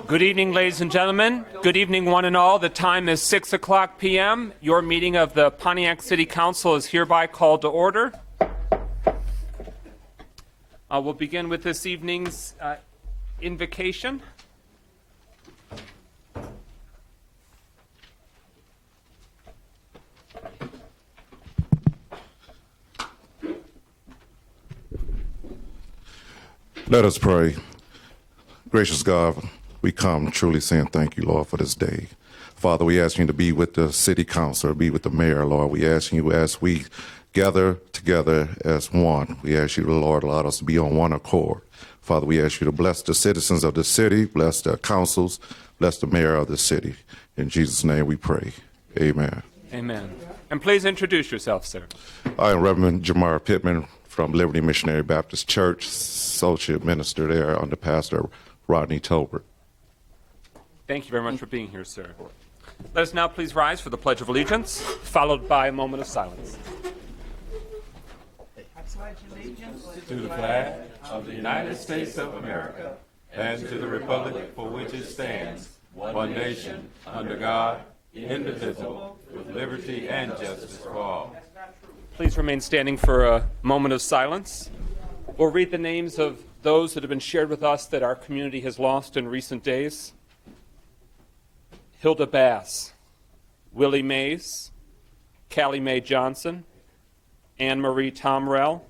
Good evening, ladies and gentlemen. Good evening, one and all. The time is 6 o'clock p.m. Your meeting of the Pontiac City Council is hereby called to order. We'll begin with this evening's invocation. Let us pray. Gracious God, we come truly saying thank you, Lord, for this day. Father, we ask you to be with the city council, be with the mayor, Lord. We ask you as we gather together as one, we ask you, Lord, allow us to be on one accord. Father, we ask you to bless the citizens of the city, bless the councils, bless the mayor of the city. In Jesus' name we pray. Amen. Amen. And please introduce yourself, sir. I am Reverend Jamar Pittman from Liberty Missionary Baptist Church, associate minister there under Pastor Rodney Tolbert. Thank you very much for being here, sir. Let us now please rise for the Pledge of Allegiance, followed by a moment of silence. I pledge allegiance to the flag of the United States of America and to the republic for which it stands, one nation, under God, indivisible, with liberty and justice for all. Please remain standing for a moment of silence. We'll read the names of those that have been shared with us that our community has lost in recent days. Hilda Bass, Willie Mays, Callie Mae Johnson, Anne Marie Tomrell,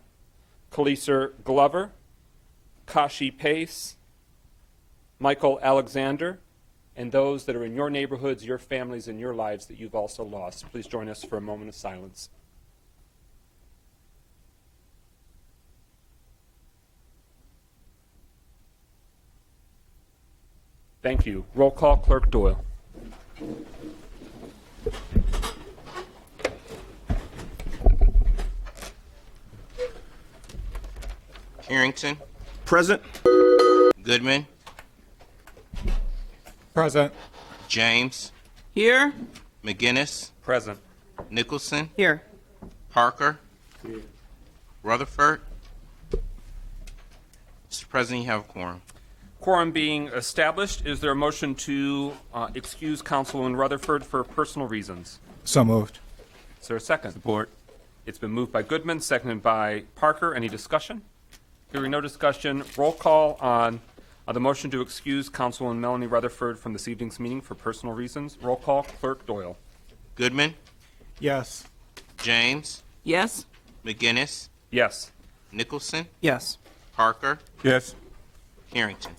Kaliser Glover, Kashi Pace, Michael Alexander, and those that are in your neighborhoods, your families, and your lives that you've also lost. Please join us for a moment of silence. Thank you. Roll call, Clerk Doyle. Harrington. Present. Goodman. Present. James. here. McGinnis. Present. Nicholson. Here. Parker. Rutherford. Mr. President, you have a quorum. Quorum being established, is there a motion to excuse Councilwoman Rutherford for personal reasons? So moved. Is there a second? Support. It's been moved by Goodman, seconded by Parker. Any discussion? Hearing no discussion, roll call on the motion to excuse Councilwoman Melanie Rutherford from this evening's meeting for personal reasons. Roll call, Clerk Doyle. Goodman. Yes. James. Yes. McGinnis. Yes. Nicholson. Yes. Parker. Yes. Harrington.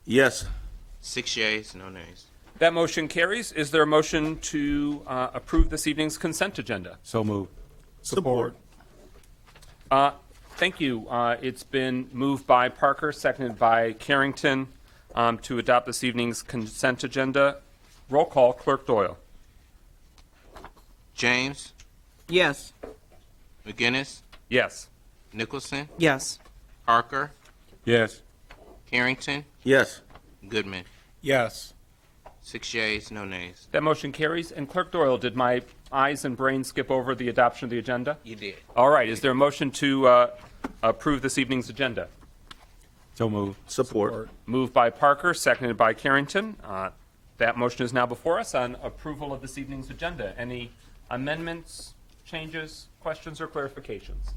Yes. 6 yeas, no nays. That motion carries. Is there a motion to approve this evening's consent agenda? So moved. Support. Thank you. It's been moved by Parker, seconded by Carrington to adopt this evening's consent agenda. Roll call, Clerk Doyle. James. Yes. McGinnis. Yes. Nicholson. Yes. Parker. Yes. Harrington. Yes. Goodman. Yes. 6 yeas, no nays. That motion carries. And Clerk Doyle, did my eyes and brain skip over the adoption of the agenda? You did. All right. Is there a motion to approve this evening's agenda? So moved. Support. Moved by Parker, seconded by Carrington. That motion is now before us on approval of this evening's agenda. Any amendments, changes, questions, or clarifications?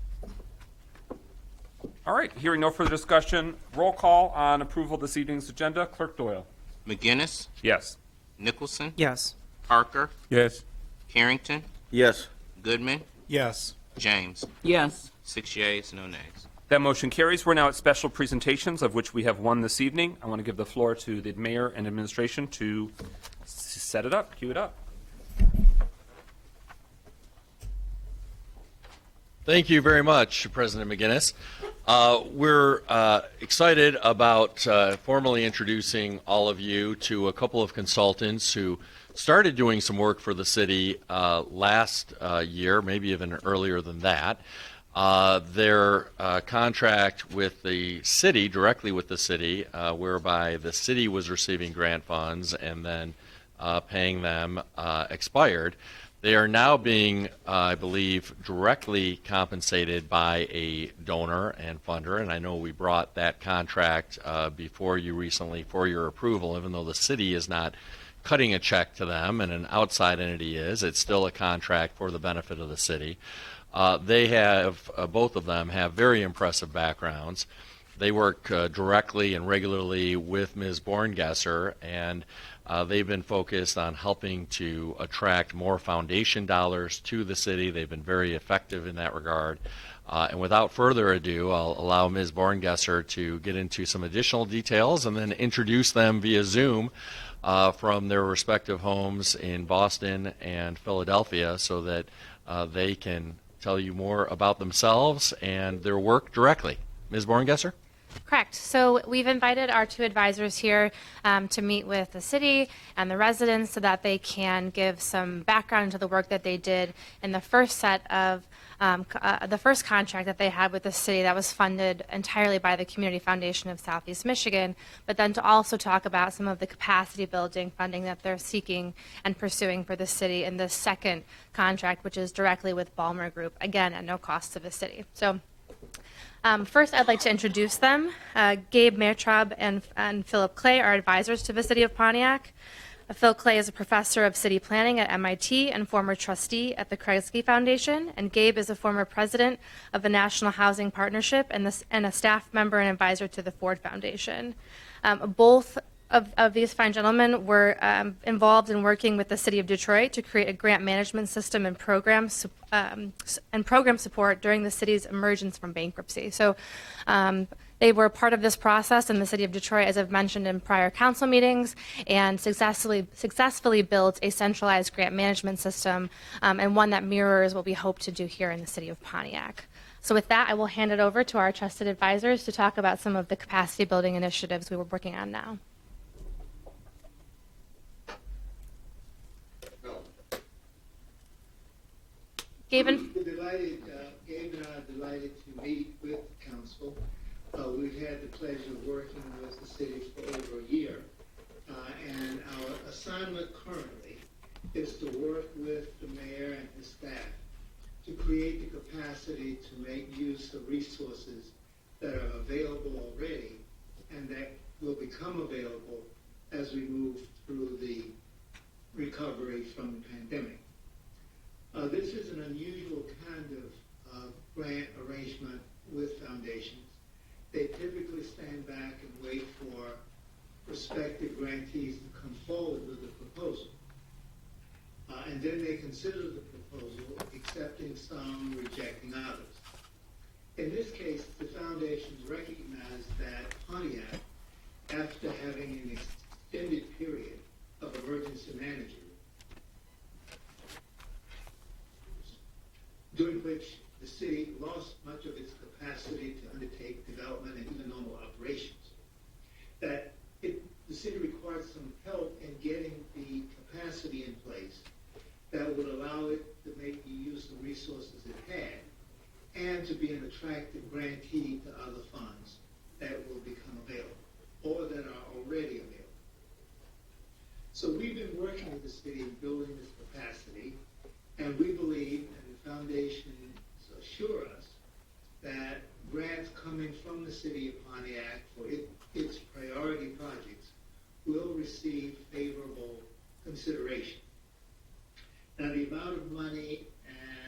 All right. Hearing no further discussion, roll call on approval of this evening's agenda. Clerk Doyle. McGinnis. Yes. Nicholson. Yes. Parker. Yes. Harrington. Yes. Goodman. Yes. James. Yes. 6 yeas, no nays. That motion carries. We're now at special presentations, of which we have one this evening. I want to give the floor to the mayor and administration to set it up, cue it up. Thank you very much, President McGinnis. We're excited about formally introducing all of you to a couple of consultants who started doing some work for the city last year, maybe even earlier than that. Their contract with the city, directly with the city, whereby the city was receiving grant funds and then paying them expired. They are now being, I believe, directly compensated by a donor and funder, and I know we brought that contract before you recently for your approval, even though the city is not cutting a check to them and an outside entity is. It's still a contract for the benefit of the city. They have, both of them have very impressive backgrounds. They work directly and regularly with Ms. Borngesser, and they've been focused on helping to attract more foundation dollars to the city. They've been very effective in that regard. And without further ado, I'll allow Ms. Borngesser to get into some additional details and then introduce them via Zoom from their respective homes in Boston and Philadelphia so that they can tell you more about themselves and their work directly. Ms. Borngesser? Correct. So we've invited our two advisors here to meet with the city and the residents so that they can give some background into the work that they did in the first set of the first contract that they had with the city that was funded entirely by the Community Foundation of Southeast Michigan, but then to also talk about some of the capacity building funding that they're seeking and pursuing for the city in the second contract, which is directly with Ballmer Group, again, at no cost to the city. So first, I'd like to introduce them. Gabe Meertraub and Philip Clay are advisors to the City of Pontiac. Phil Clay is a professor of city planning at MIT and former trustee at the Kreisky Foundation, and Gabe is a former president of the National Housing Partnership and a staff member and advisor to the Ford Foundation. Both of these fine gentlemen were involved in working with the City of Detroit to create a grant management system and program support during the city's emergence from bankruptcy. So they were part of this process in the City of Detroit, as I've mentioned in prior council meetings, and successfully built a centralized grant management system and one that mirrors what we hope to do here in the City of Pontiac. So with that, I will hand it over to our trusted advisors to talk about some of the capacity building initiatives we were working on now. Gabe and Gabe and I are delighted to meet with council. We've had the pleasure of working with the city for over a year, and our assignment currently is to work with the mayor and his staff to create the capacity to make use of resources that are available already and that will become available as we move through the recovery from the pandemic. This is an unusual kind of grant arrangement with foundations. They typically stand back and wait for prospective grantees to come forward with a proposal. And then they consider the proposal, accepting some, rejecting others. In this case, the foundations recognize that Pontiac, after having an extended period of emergency management, during which the city lost much of its capacity to undertake development and even normal operations, that the city required some help in getting the capacity in place that would allow it to make the use of resources it had and to be an attractive grantee to other funds that will become available or that are already available. So we've been working with the city in building this capacity, and we believe, and the foundations assure us, that grants coming from the city of Pontiac for its priority projects will receive favorable consideration. Now, the amount of money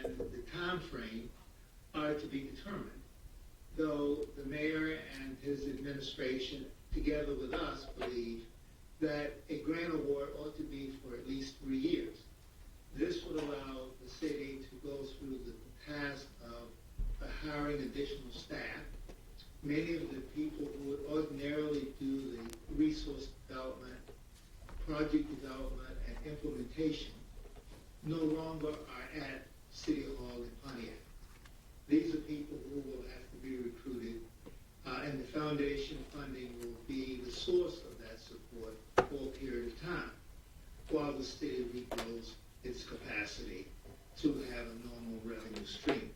and the time frame are to be determined, though the mayor and his administration, together with us, believe that a grant award ought to be for at least 3 years. This would allow the city to go through the task of hiring additional staff. Many of the people who would ordinarily do the resource development, project development, and implementation no longer are at City Hall in Pontiac. These are people who will have to be recruited, and the foundation funding will be the source of that support for a period of time while the city rebuilds its capacity to have a normal revenue stream.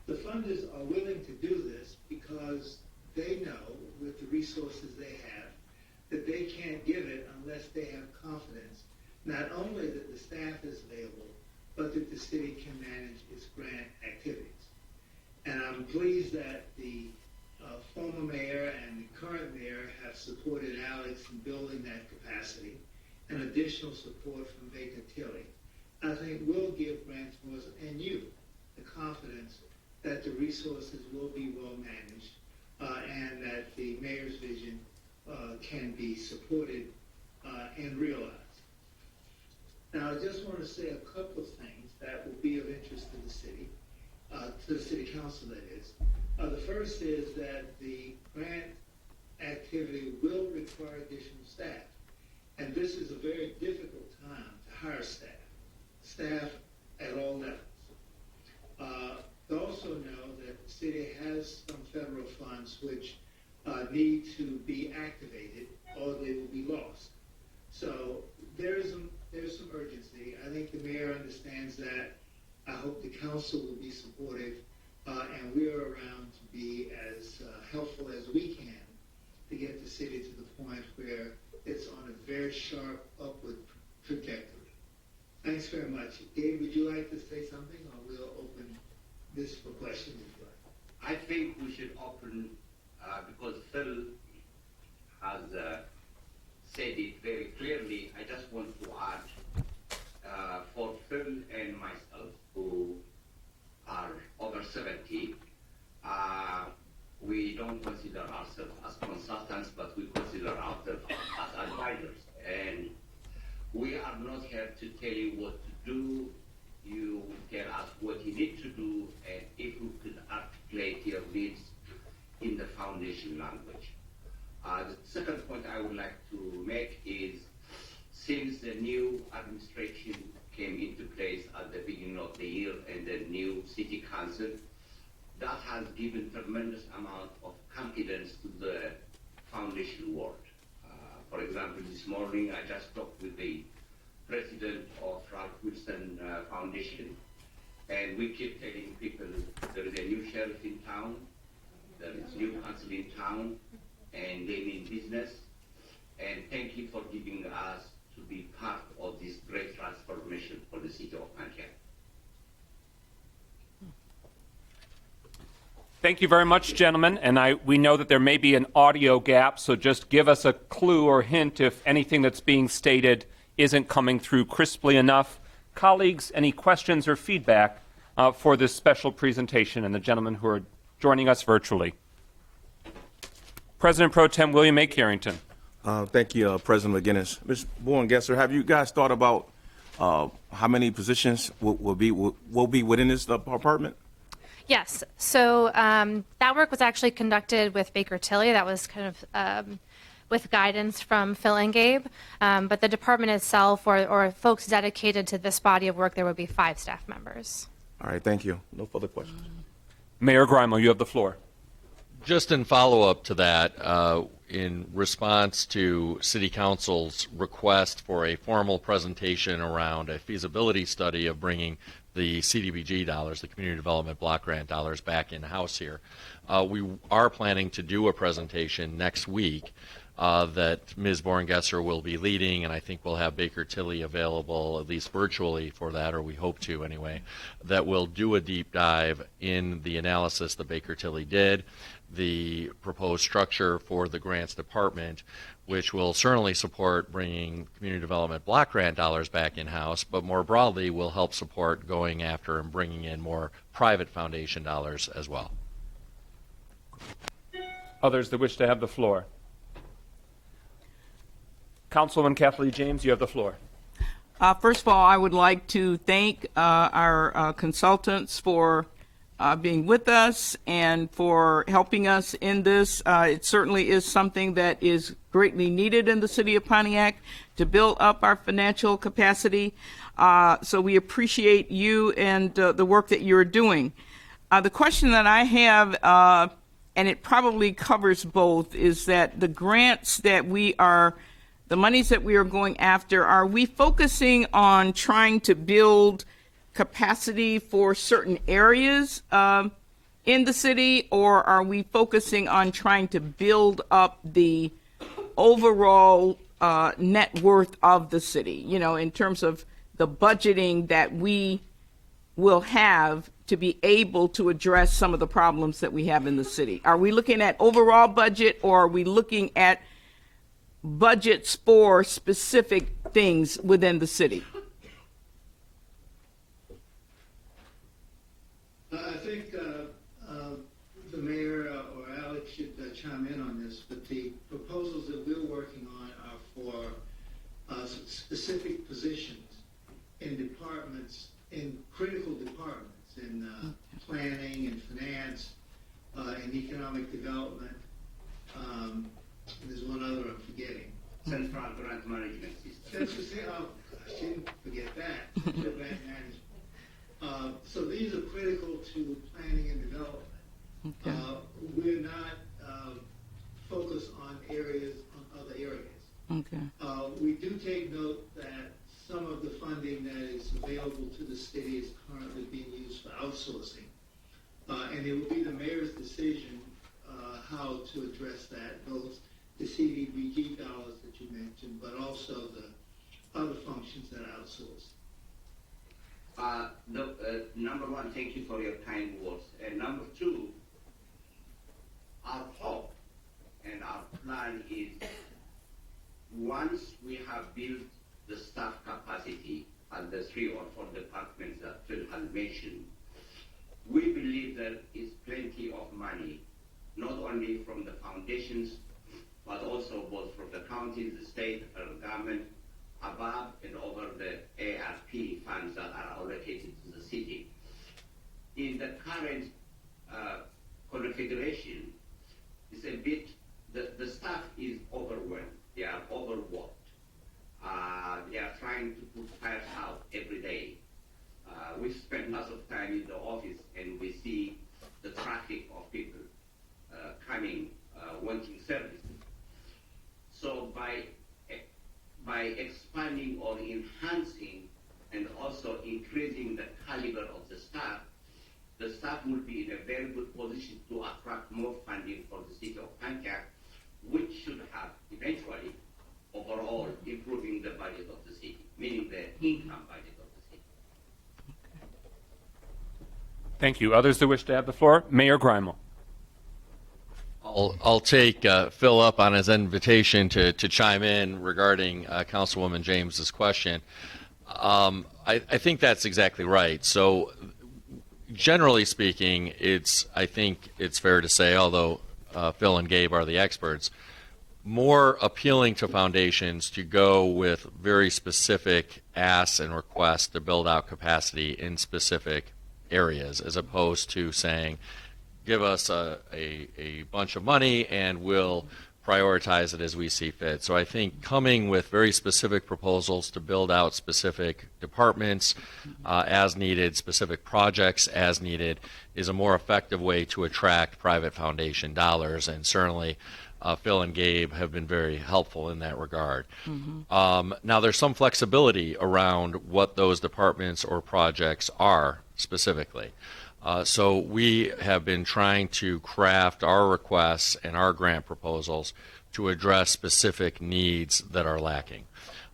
The funders are willing to do this because they know, with the resources they have, that they can't give it unless they have confidence not only that the staff is available, but that the city can manage its grant activities. And I'm pleased that the former mayor and the current mayor have supported Alex in building that capacity, and additional support from Baker Tilly. I think will give Grants Morrison and you the confidence that the resources will be well managed and that the mayor's vision can be supported and realized. Now, I just want to say a couple of things that will be of interest to the city council, that is. The first is that the grant activity will require additional staff. And this is a very difficult time to hire staff at all levels. We also know that the city has some federal funds which need to be activated or they will be lost. So there's some urgency. I think the mayor understands that. I hope the council will be supportive, and we're around to be as helpful as we can to get the city to the point where it's on a very sharp upward trajectory. Thanks very much. Dave, would you like to say something, or we'll open this for questions? I think we should open, because Phil has said it very clearly. I just want to add, for Phil and myself, who are over 70, we don't consider ourselves as consultants, but we consider ourselves as advisors. And we are not here to tell you what to do. You tell us what you need to do, and if we could articulate your needs in the foundation language. The second point I would like to make is, since the new administration came into place at the beginning of the year and the new city council, that has given tremendous amount of confidence to the foundation world. For example, this morning I just talked with the president of Ralph Wilson Foundation, and we keep telling people there is a new sheriff in town, there is new council in town, and they mean business. And thank you for giving us to be part of this great transformation for the city of Pontiac. Thank you very much, gentlemen. And we know that there may be an audio gap, so just give us a clue or hint if anything that's being stated isn't coming through crisply enough. Colleagues, any questions or feedback for this special presentation and the gentlemen who are joining us virtually? President Pro Tem William A. Carrington. Thank you, President McGinnis. Ms. Bowen-Gesser, have you guys thought about how many positions will be within this department? Yes. So that work was actually conducted with Baker Tilly. That was kind of with guidance from Phil and Gabe. But the department itself, or folks dedicated to this body of work, there would be 5 staff members. All right, thank you. No further questions. Mayor Grimo, you have the floor. Just in follow-up to that, in response to City Council's request for a formal presentation around a feasibility study of bringing the CDBG dollars, the Community Development Block Grant dollars, back in-house here, we are planning to do a presentation next week that Ms. Bowen-Gesser will be leading, and I think we'll have Baker Tilly available, at least virtually, for that, or we hope to anyway, that will do a deep dive in the analysis that Baker Tilly did, the proposed structure for the grants department, which will certainly support bringing community development block grant dollars back in-house, but more broadly will help support going after and bringing in more private foundation dollars as well. Others that wish to have the floor. Councilwoman Kathleen James, you have the floor. First of all, I would like to thank our consultants for being with us and for helping us in this. It certainly is something that is greatly needed in the city of Pontiac to build up our financial capacity. So we appreciate you and the work that you're doing. The question that I have, and it probably covers both, is that the grants that the monies that we are going after, are we focusing on trying to build capacity for certain areas in the city, or are we focusing on trying to build up the overall net worth of the city, in terms of the budgeting that we will have to be able to address some of the problems that we have in the city? Are we looking at overall budget, or are we looking at budgets for specific things within the city? I think the mayor or Alex should chime in on this, but the proposals that we're working on are for specific positions in departments, in critical departments, in planning and finance, and economic development. There's one other I'm forgetting. Central Grant Management System. I shouldn't forget that. Central Grant Management. So these are critical to planning and development. Okay. We're not focused on other areas. Okay. We do take note that some of the funding that is available to the city is currently being used for outsourcing. And it will be the mayor's decision how to address that, both the CDBG dollars that you mentioned, but also the other functions that are outsourced. Number one, thank you for your kind words. And number two, our hope and our plan is once we have built the staff capacity at the 3 or 4 departments that Phil has mentioned, we believe there is plenty of money, not only from the foundations, but also both from the counties, the state, and government, above and over the ARP funds that are allocated to the city. In the current configuration, it's a bit, the staff is overwhelmed. They are overworked. They are trying to put fires out every day. We spend lots of time in the office and we see the traffic of people coming, wanting services. So by expanding or enhancing and also increasing the caliber of the staff will be in a very good position to attract more funding for the city of Pontiac, which should have eventually overall improving the budget of the city, meaning the income budget of the city. Thank you. Others that wish to have the floor? Mayor Grimel. I'll take Phil up on his invitation to chime in regarding Councilwoman James's question. I think that's exactly right. So, generally speaking, I think it's fair to say, although Phil and Gabe are the experts, more appealing to foundations to go with very specific asks and requests to build out capacity in specific areas, as opposed to saying, give us a bunch of money and we'll prioritize it as we see fit. So I think coming with very specific proposals to build out specific departments as needed, specific projects as needed, is a more effective way to attract private foundation dollars, and certainly Phil and Gabe have been very helpful in that regard. Now, there's some flexibility around what those departments or projects are specifically. So we have been trying to craft our requests and our grant proposals to address specific needs that are lacking.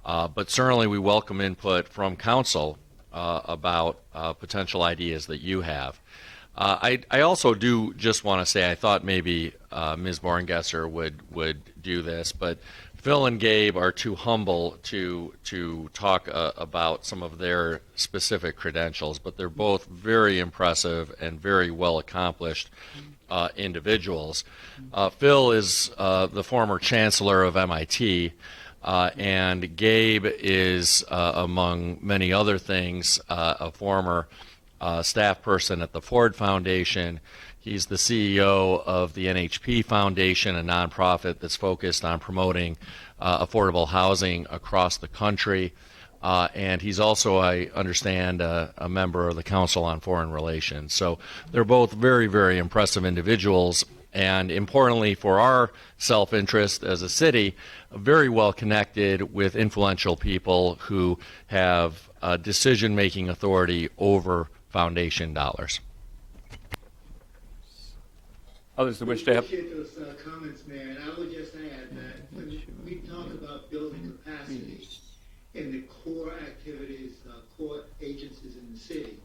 But certainly we welcome input from council about potential ideas that you have. I also do just want to say, I thought maybe Ms. Borngesser would do this, but Phil and Gabe are too humble to talk about some of their specific credentials, but they're both very impressive and very well accomplished individuals. Phil is the former chancellor of MIT, and Gabe is, among many other things, a former staff person at the Ford Foundation. He's the CEO of the NHP Foundation, a nonprofit that's focused on promoting affordable housing across the country. And he's also, I understand, a member of the Council on Foreign Relations. So they're both very, very impressive individuals. And importantly, for our self-interest as a city, very well connected with influential people who have decision-making authority over foundation dollars. Others that wish to have. Appreciate those comments, Mayor, and I would just add that when we talk about building capacity in the core activities, core agencies in the city,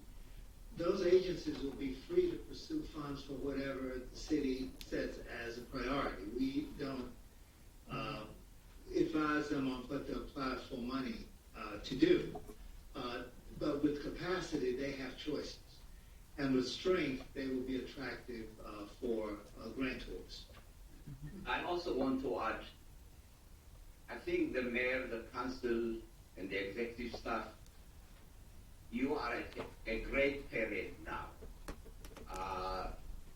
those agencies will be free to pursue funds for whatever the city sets as a priority. We don't advise them on what to apply for money to do. But with capacity, they have choices. And with strength, they will be attractive for grantors. I also want to add, I think the mayor, the council, and the executive staff, you are at a great period now.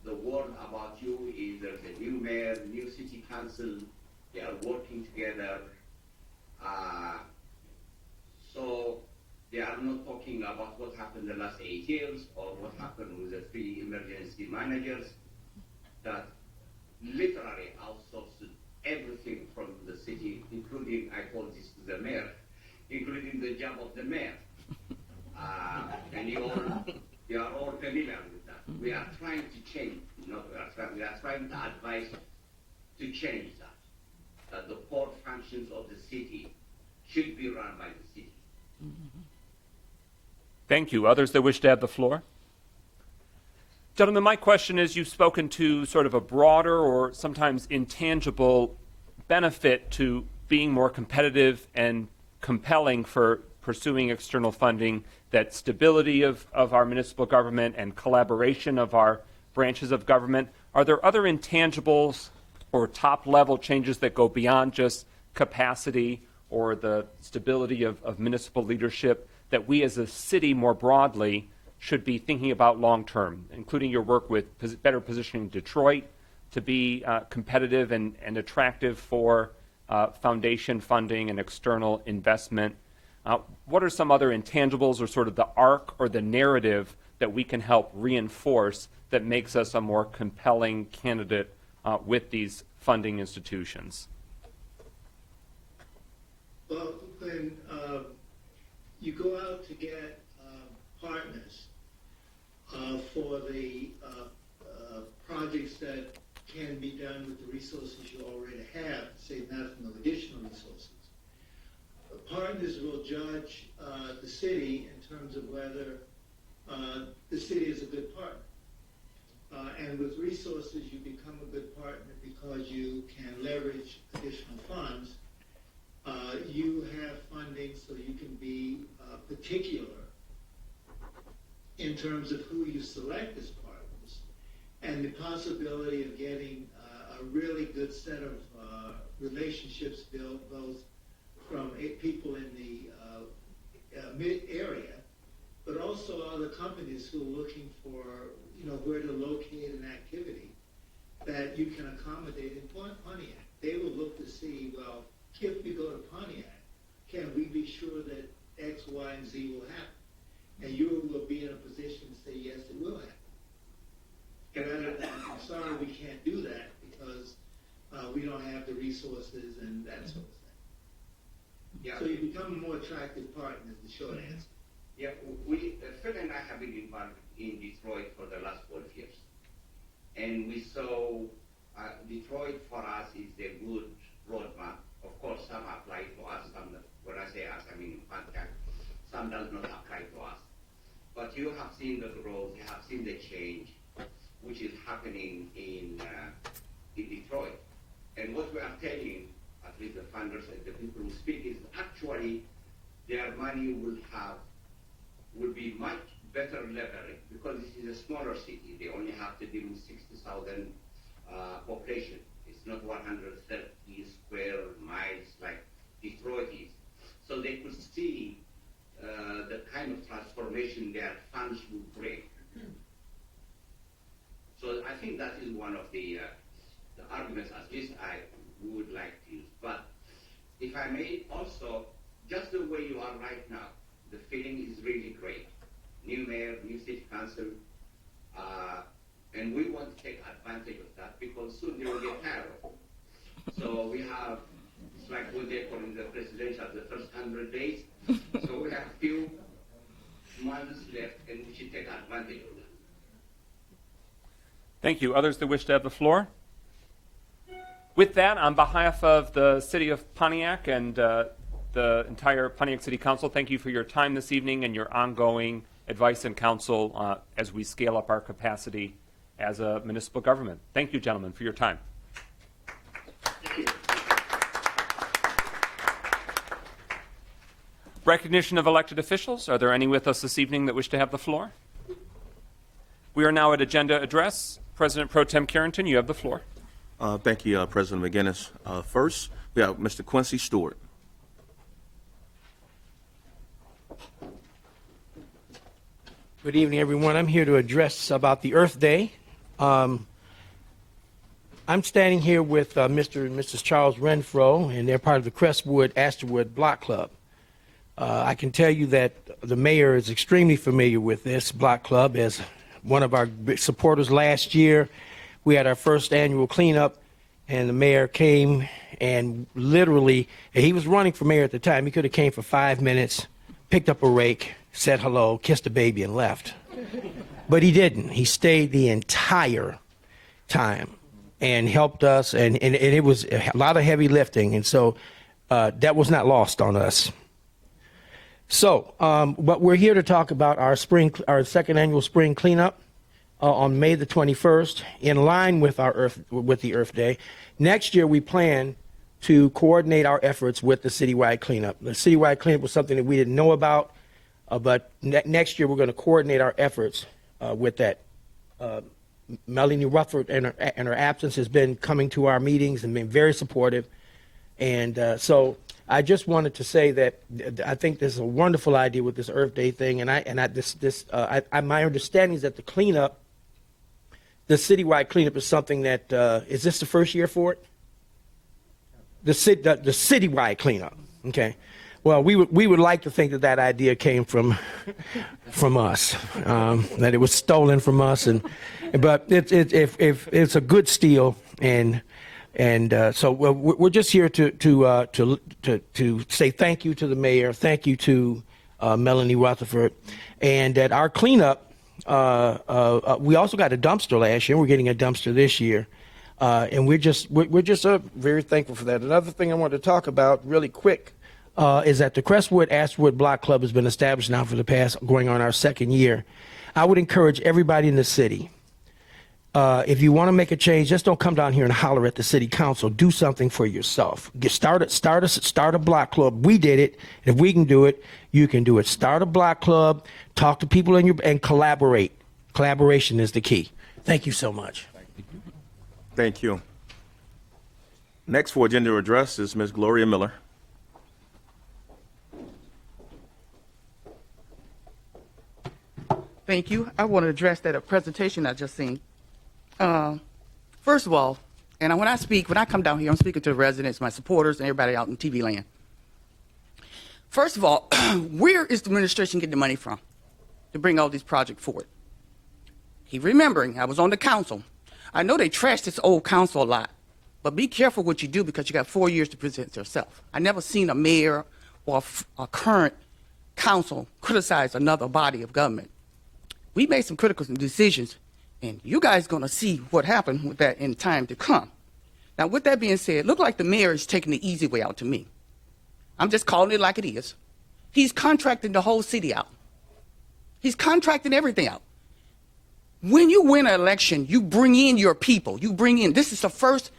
The word about you is there's a new mayor, new city council, they are working together. So they are not talking about what happened the last 8 years or what happened with the 3 emergency managers that literally outsourced everything from the city, including, I told this to the mayor, including the job of the mayor. And you are all familiar with that. We are trying to change, we are trying to advise to change that the core functions of the city should be run by the city. Thank you. Others that wish to have the floor? Gentlemen, my question is, you've spoken to sort of a broader or sometimes intangible benefit to being more competitive and compelling for pursuing external funding, that stability of our municipal government and collaboration of our branches of government. Are there other intangibles or top-level changes that go beyond just capacity or the stability of municipal leadership that we as a city more broadly should be thinking about long-term, including your work with better positioning Detroit to be competitive and attractive for foundation funding and external investment? What are some other intangibles or sort of the arc or the narrative that we can help reinforce that makes us a more compelling candidate with these funding institutions? Well, when you go out to get partners for the projects that can be done with the resources you already have, say nothing of additional resources, partners will judge the city in terms of whether the city is a good partner. And with resources, you become a good partner because you can leverage additional funds. You have funding so you can be particular in terms of who you select as partners, and the possibility of getting a really good set of relationships built both from people in the mid area, but also other companies who are looking for where to locate an activity that you can accommodate in Pontiac. They will look to see, well, if we go to Pontiac, can we be sure that X, Y, and Z will happen? And you will be in a position to say, yes, it will happen. Rather than, I'm sorry, we can't do that because we don't have the resources and that sort of thing. Yeah. So you become a more attractive partner, is the short answer. Yeah, Phil and I have been involved in Detroit for the last 12 years. And we saw Detroit for us is a good roadmap. Of course, some apply to us. Some, when I say us, I mean Pontiac. Some does not apply to us. But you have seen the growth, you have seen the change, which is happening in Detroit. And what we are telling, at least the funders and the people who speak, is actually their money will be much better leveraged because this is a smaller city. They only have to deal with 60,000 population. It's not 130 square miles like Detroit is. So they could see the kind of transformation their funds would bring. So I think that is one of the arguments, at least I would like to use. But if I may also, just the way you are right now, the feeling is really great. New mayor, new city council, and we want to take advantage of that because soon they will get tired of it. So we have, it's like what they call in the presidential, the first 100 days. So we have a few months left and we should take advantage of that. Thank you. Others that wish to have the floor? With that, on behalf of the City of Pontiac and the entire Pontiac City Council, thank you for your time this evening and your ongoing advice and counsel as we scale up our capacity as a municipal government. Thank you, gentlemen, for your time. Recognition of elected officials. Are there any with us this evening that wish to have the floor? We are now at agenda address. President Pro Tem Carrington, you have the floor. Thank you, President McGinnis. First, we have Mr. Quincy Stewart. Good evening, everyone. I'm here to address about the Earth Day. I'm standing here with Mr. and Mrs. Charles Renfro, and they're part of the Crestwood Astorwood Block Club. I can tell you that the mayor is extremely familiar with this block club. As one of our supporters last year, we had our first annual cleanup, and the mayor came and literally, he was running for mayor at the time. He could have came for 5 minutes, picked up a rake, said hello, kissed the baby, and left. But he didn't. He stayed the entire time and helped us, and it was a lot of heavy lifting, and so that was not lost on us. So, but we're here to talk about our second annual spring cleanup on May the 21st, in line with the Earth Day. Next year, we plan to coordinate our efforts with the citywide cleanup. The citywide cleanup was something that we didn't know about, but next year we're going to coordinate our efforts with that. Melanie Rutherford, in her absence, has been coming to our meetings and been very supportive, and so. I just wanted to say that I think this is a wonderful idea with this Earth Day thing, and my understanding is that the cleanup, the citywide cleanup, is something that is this the first year for it? The citywide cleanup. Okay. Well, we would like to think that idea came from us, that it was stolen from us, but it's a good steal and so we're just here to say thank you to the mayor, thank you to Melanie Rutherford, and at our cleanup, we also got a dumpster last year. We're getting a dumpster this year, and we're just very thankful for that. Another thing I want to talk about really quick is that the Crestwood Astorwood Block Club has been established now for the past going on our second year. I would encourage everybody in the city. If you want to make a change, just don't come down here and holler at the city council. Do something for yourself. Start a block club. We did it. If we can do it, you can do it. Start a block club. Talk to people and collaborate. Collaboration is the key. Thank you so much. Thank you. Next for agenda address is Ms. Gloria Miller. Thank you. I want to address that presentation I just seen. First of all, and when I come down here, I'm speaking to the residents, my supporters, and everybody out in TV land. First of all, where is the administration getting the money from to bring all these projects forward? Keep remembering, I was on the council. I know they trashed this old council a lot, but be careful what you do because you got 4 years to present yourself. I never seen a mayor or a current council criticize another body of government. We made some critical decisions, and you guys going to see what happened with that in time to come. Now, with that being said, it looked like the mayor is taking the easy way out to me. I'm just calling it like it is. He's contracting the whole city out. He's contracting everything out. When you win an election, you bring in your people. This is the first,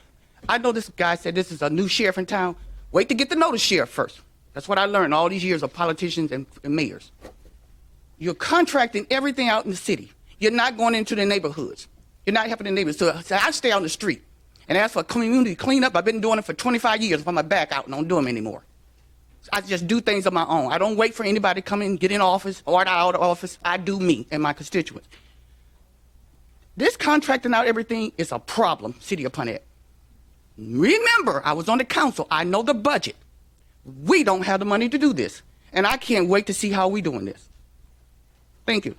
I know this guy said this is a new sheriff in town. Wait to get to know the sheriff first. That's what I learned all these years of politicians and mayors. You're contracting everything out in the city. You're not going into the neighborhoods. You're not helping the neighbors. So I stay on the street. And as for community cleanup, I've been doing it for 25 years. If I'm back out and don't do them anymore. I just do things on my own. I don't wait for anybody to come in, get in office, or out of office. I do me and my constituents. This contracting out everything is a problem, City of Pontiac. Remember, I was on the council. I know the budget. We don't have the money to do this. And I can't wait to see how we're doing this. Thank you.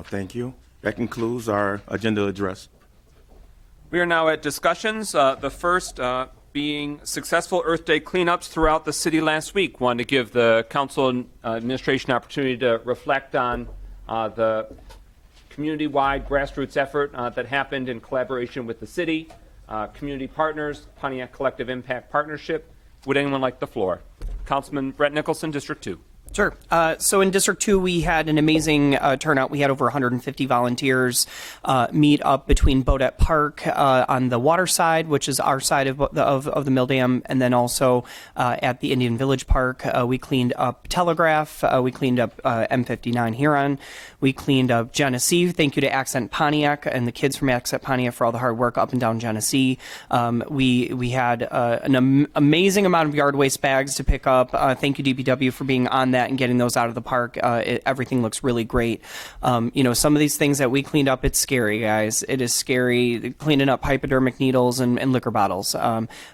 Thank you. That concludes our agenda address. We are now at discussions. The first being successful Earth Day cleanups throughout the city last week. Wanted to give the council and administration opportunity to reflect on the community-wide grassroots effort that happened in collaboration with the city, community partners, Pontiac Collective Impact Partnership. Would anyone like the floor? Councilman Brett Nicholson, District 2. Sure. So in District 2, we had an amazing turnout. We had over 150 volunteers meet up between Bodette Park on the water side, which is our side of the mill dam, and then also at the Indian Village Park. We cleaned up Telegraph. We cleaned up M59 Huron. We cleaned up Genesee. Thank you to Accent Pontiac and the kids from Accent Pontiac for all the hard work up and down Genesee. We had an amazing amount of yard waste bags to pick up. Thank you, DPW, for being on that and getting those out of the park. Everything looks really great. Some of these things that we cleaned up, it's scary, guys. It is scary cleaning up hypodermic needles and liquor bottles.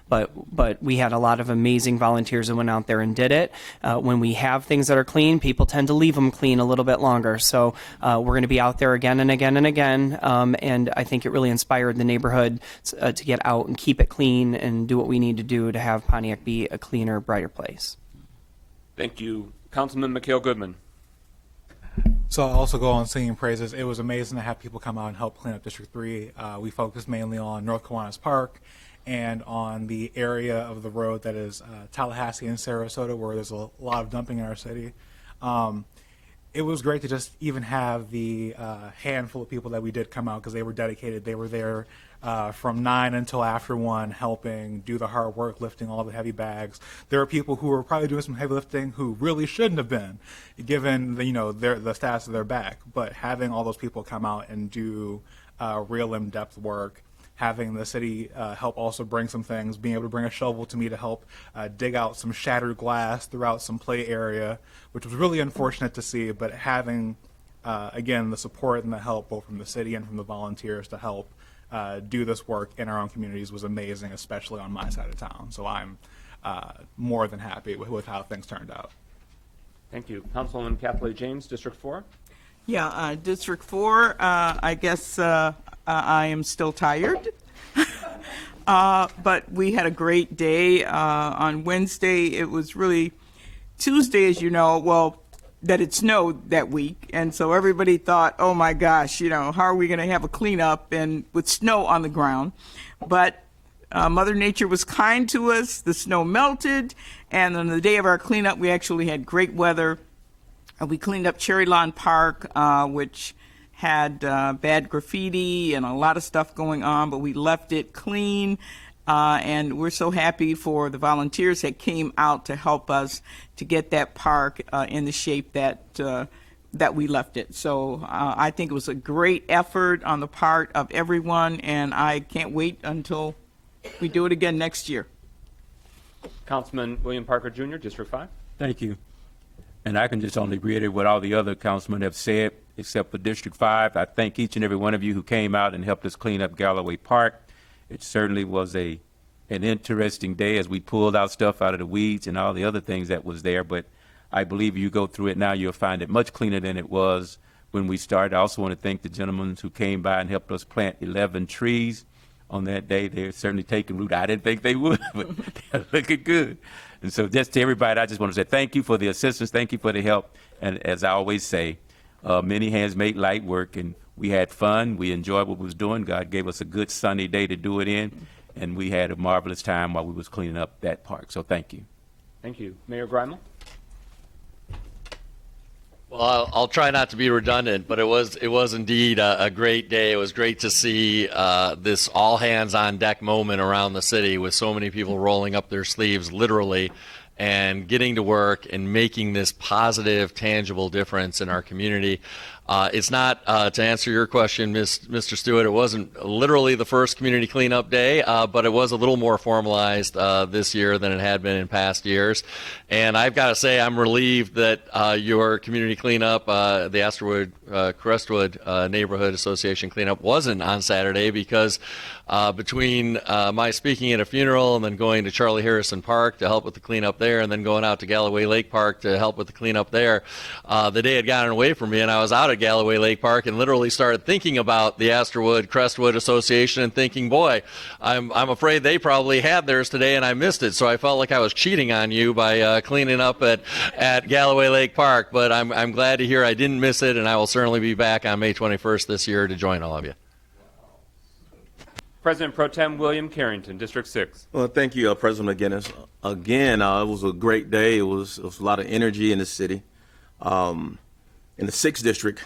But we had a lot of amazing volunteers that went out there and did it. When we have things that are clean, people tend to leave them clean a little bit longer. So we're going to be out there again and again and again. And I think it really inspired the neighborhood to get out and keep it clean and do what we need to do to have Pontiac be a cleaner, brighter place. Thank you. Councilman McHale Goodman. So I'll also go on singing praises. It was amazing to have people come out and help clean up District 3. We focused mainly on North Kiwanis Park and on the area of the road that is Tallahassee and Sarasota, where there's a lot of dumping in our city. It was great to just even have the handful of people that we did come out, because they were dedicated. They were there from 9 until after 1, helping do the hard work, lifting all the heavy bags. There are people who were probably doing some heavy lifting who really shouldn't have been, given the status of their back. But having all those people come out and do real in-depth work, having the city help also bring some things, being able to bring a shovel to me to help dig out some shattered glass throughout some play area, which was really unfortunate to see, but having, again, the support and the help both from the city and from the volunteers to help do this work in our own communities was amazing, especially on my side of town. So I'm more than happy with how things turned out. Thank you. Councilwoman Kathleen James, District 4. Yeah, District 4, I guess I am still tired. But we had a great day. On Wednesday, it was really Tuesday, as you know, that it snowed that week. And so everybody thought, oh my gosh, how are we going to have a cleanup and with snow on the ground? But Mother Nature was kind to us. The snow melted. And on the day of our cleanup, we actually had great weather. We cleaned up Cherry Lawn Park, which had bad graffiti and a lot of stuff going on, but we left it clean. And we're so happy for the volunteers that came out to help us to get that park in the shape that we left it. So I think it was a great effort on the part of everyone, and I can't wait until we do it again next year. Councilman William Parker Jr., District 5. Thank you. And I can just only reiterate what all the other councilmen have said, except for District 5. I thank each and every one of you who came out and helped us clean up Galloway Park. It certainly was an interesting day as we pulled out stuff out of the weeds and all the other things that was there. But I believe you go through it now, you'll find it much cleaner than it was when we started. I also want to thank the gentlemen who came by and helped us plant 11 trees on that day. They're certainly taking root. I didn't think they would, but they're looking good. And so just to everybody, I just want to say thank you for the assistance. Thank you for the help. And as I always say, many hands make light work, and we had fun. We enjoyed what we was doing. God gave us a good sunny day to do it in, and we had a marvelous time while we was cleaning up that park. So thank you. Thank you. Mayor Greimel. Well, I'll try not to be redundant, but it was indeed a great day. It was great to see this all hands on deck moment around the city with so many people rolling up their sleeves, literally, and getting to work and making this positive, tangible difference in our community. It's not, to answer your question, Mr. Stewart, it wasn't literally the first community cleanup day, but it was a little more formalized this year than it had been in past years. And I've got to say, I'm relieved that your community cleanup, the Astorwood Crestwood Neighborhood Association cleanup, wasn't on Saturday, because between my speaking at a funeral and then going to Charlie Harrison Park to help with the cleanup there and then going out to Galloway Lake Park to help with the cleanup there. The day had gotten away from me, and I was out at Galloway Lake Park and literally started thinking about the Astorwood Crestwood Association and thinking, boy, I'm afraid they probably had theirs today and I missed it. So I felt like I was cheating on you by cleaning up at Galloway Lake Park. But I'm glad to hear I didn't miss it, and I will certainly be back on May 21st this year to join all of you. President Pro Tem William Carrington, District 6. Well, thank you, President McGinnis. Again, it was a great day. It was a lot of energy in the city. In the 6th District,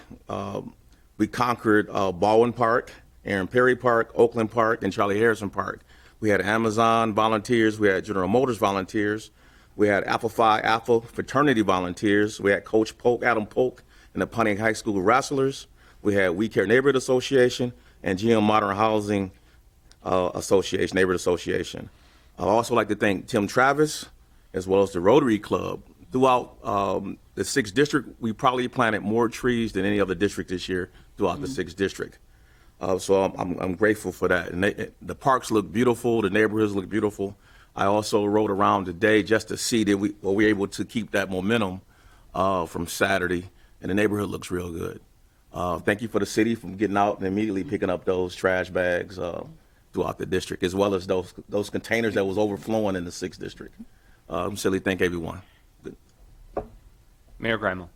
we conquered Baldwin Park, Aaron Perry Park, Oakland Park, and Charlie Harrison Park. We had Amazon volunteers. We had General Motors volunteers. We had Alpha Phi Alpha fraternity volunteers. We had Coach Polk, Adam Polk, and the Pontiac High School Wrestlers. We had We Care Neighborhood Association and GM Modern Housing Association, Neighborhood Association. I'd also like to thank Tim Travis as well as the Rotary Club. Throughout the 6th District, we probably planted more trees than any other district this year throughout the 6th District. So I'm grateful for that. And the parks look beautiful, the neighborhoods look beautiful. I also rode around today just to see that we were able to keep that momentum from Saturday, and the neighborhood looks real good. Thank you for the city for getting out and immediately picking up those trash bags throughout the district, as well as those containers that was overflowing in the 6th District. Sincerely thank everyone. Good. Mayor Grimal.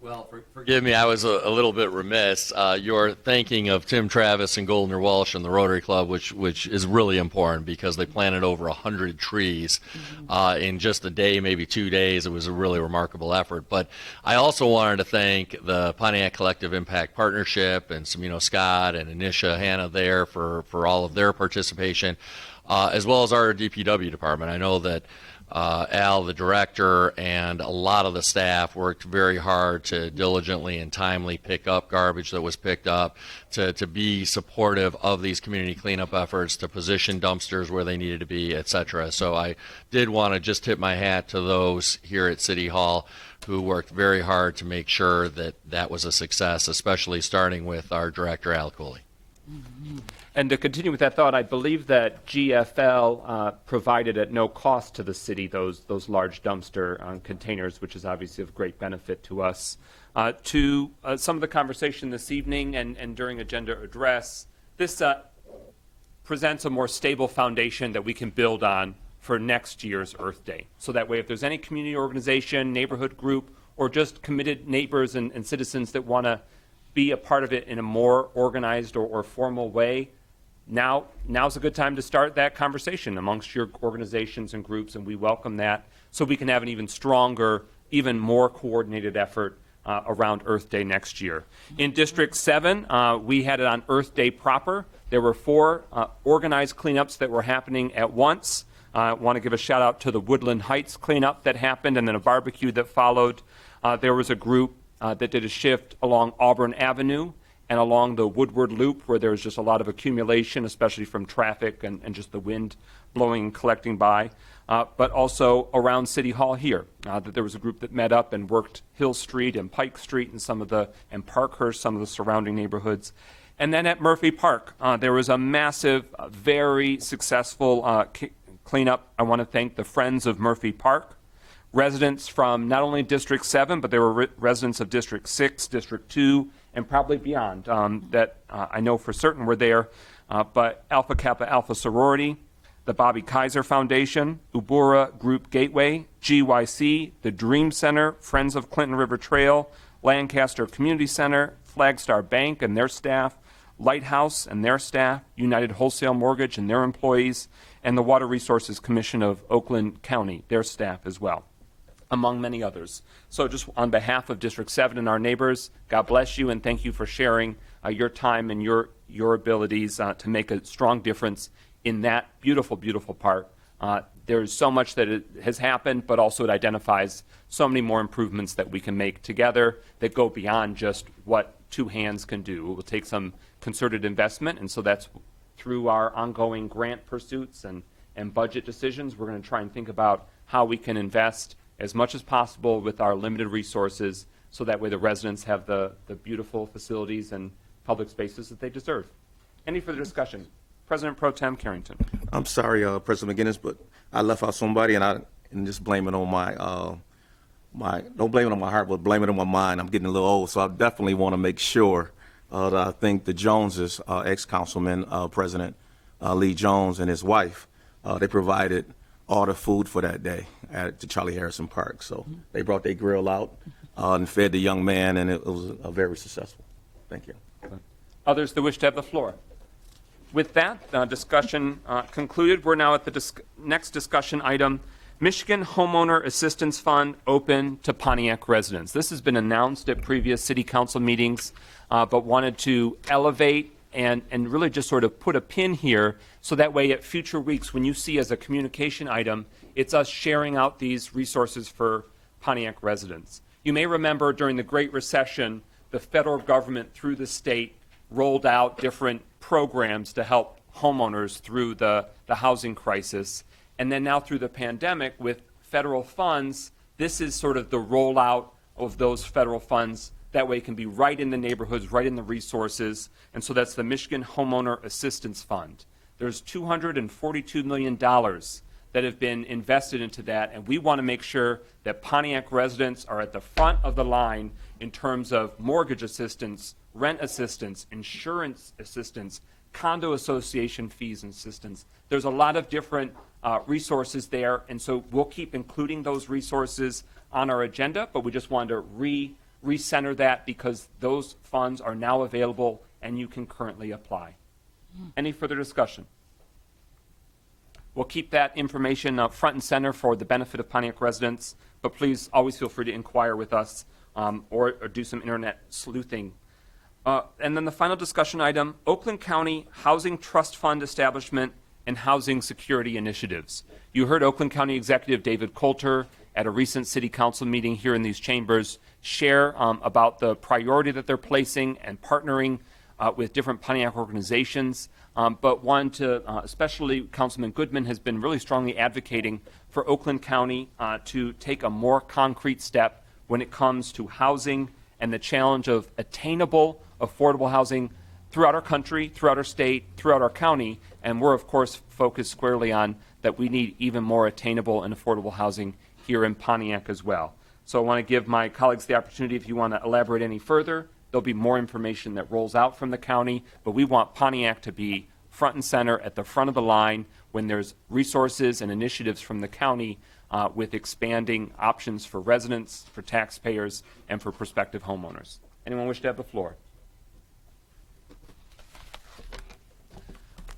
Well, forgive me, I was a little bit remiss. Your thanking of Tim Travis and Goldner Walsh and the Rotary Club, which is really important because they planted over 100 trees in just a day, maybe 2 days. It was a really remarkable effort. But I also wanted to thank the Pontiac Collective Impact Partnership and Samino Scott and Anisha Hanna there for all of their participation, as well as our DPW department. I know that Al, the director, and a lot of the staff worked very hard to diligently and timely pick up garbage that was picked up, to be supportive of these community cleanup efforts, to position dumpsters where they needed to be, et cetera. So I did want to just tip my hat to those here at City Hall who worked very hard to make sure that that was a success, especially starting with our director, Al Cooley. And to continue with that thought, I believe that GFL provided at no cost to the city those large dumpster containers, which is obviously of great benefit to us. To some of the conversation this evening and during agenda address, this presents a more stable foundation that we can build on for next year's Earth Day. So that way, if there's any community organization, neighborhood group, or just committed neighbors and citizens that want to be a part of it in a more organized or formal way, now's a good time to start that conversation amongst your organizations and groups, and we welcome that so we can have an even stronger, even more coordinated effort around Earth Day next year. In District 7, we had it on Earth Day proper. There were 4 organized cleanups that were happening at once. I want to give a shout out to the Woodland Heights cleanup that happened and then a barbecue that followed. There was a group that did a shift along Auburn Avenue and along the Woodward Loop, where there was just a lot of accumulation, especially from traffic and just the wind blowing and collecting by, but also around City Hall here. That there was a group that met up and worked Hill Street and Pike Street and Parkhurst, some of the surrounding neighborhoods. And then at Murphy Park, there was a massive, very successful cleanup. I want to thank the Friends of Murphy Park, residents from not only District 7, but there were residents of District 6, District 2, and probably beyond that I know for certain were there. But Alpha Kappa Alpha Sorority, the Bobby Kaiser Foundation, Ubura Group Gateway, GYC, the Dream Center, Friends of Clinton River Trail, Lancaster Community Center, Flagstar Bank and their staff, Lighthouse and their staff, United Wholesale Mortgage and their employees, and the Water Resources Commission of Oakland County, their staff as well, among many others. So just on behalf of District 7 and our neighbors, God bless you and thank you for sharing your time and your abilities to make a strong difference in that beautiful, beautiful part. There's so much that has happened, but also it identifies so many more improvements that we can make together that go beyond just what 2 hands can do. It will take some concerted investment, and so that's through our ongoing grant pursuits and budget decisions. We're going to try and think about how we can invest as much as possible with our limited resources so that way the residents have the beautiful facilities and public spaces that they deserve. Any further discussion? President Pro Tem Carrington. I'm sorry, President McGinnis, but I left out somebody, and and just blame it on don't blame it on my heart, but blame it on my mind. I'm getting a little old, so I definitely want to make sure that I think the Joneses, ex-councilman, President Lee Jones and his wife, they provided all the food for that day at the Charlie Harrison Park. So they brought their grill out and fed the young man, and it was very successful. Thank you. Others that wish to have the floor? With that, discussion concluded. We're now at the next discussion item, Michigan Homeowner Assistance Fund open to Pontiac residents. This has been announced at previous city council meetings, but wanted to elevate and really just sort of put a pin here so that way at future weeks when you see as a communication item, it's us sharing out these resources for Pontiac residents. You may remember during the Great Recession, the federal government through the state rolled out different programs to help homeowners through the housing crisis. And then now through the pandemic with federal funds, this is sort of the rollout of those federal funds. That way it can be right in the neighborhoods, right in the resources. And so that's the Michigan Homeowner Assistance Fund. There's $242 million that have been invested into that. And we want to make sure that Pontiac residents are at the front of the line in terms of mortgage assistance, rent assistance, insurance assistance, condo association fees and assistance. There's a lot of different resources there, and so we'll keep including those resources on our agenda, but we just wanted to recenter that because those funds are now available and you can currently apply. Any further discussion? We'll keep that information front and center for the benefit of Pontiac residents, but please always feel free to inquire with us or do some internet sleuthing. And then the final discussion item, Oakland County Housing Trust Fund establishment and housing security initiatives. You heard Oakland County Executive David Coulter at a recent city council meeting here in these chambers share about the priority that they're placing and partnering with different Pontiac organizations. But one to, especially Councilman Goodman has been really strongly advocating for Oakland County to take a more concrete step when it comes to housing and the challenge of attainable, affordable housing throughout our country, throughout our state, throughout our county, and we're of course focused squarely on that we need even more attainable and affordable housing here in Pontiac as well. So I want to give my colleagues the opportunity if you want to elaborate any further. There'll be more information that rolls out from the county, but we want Pontiac to be front and center at the front of the line when there's resources and initiatives from the county with expanding options for residents, for taxpayers, and for prospective homeowners. Anyone wish to have the floor?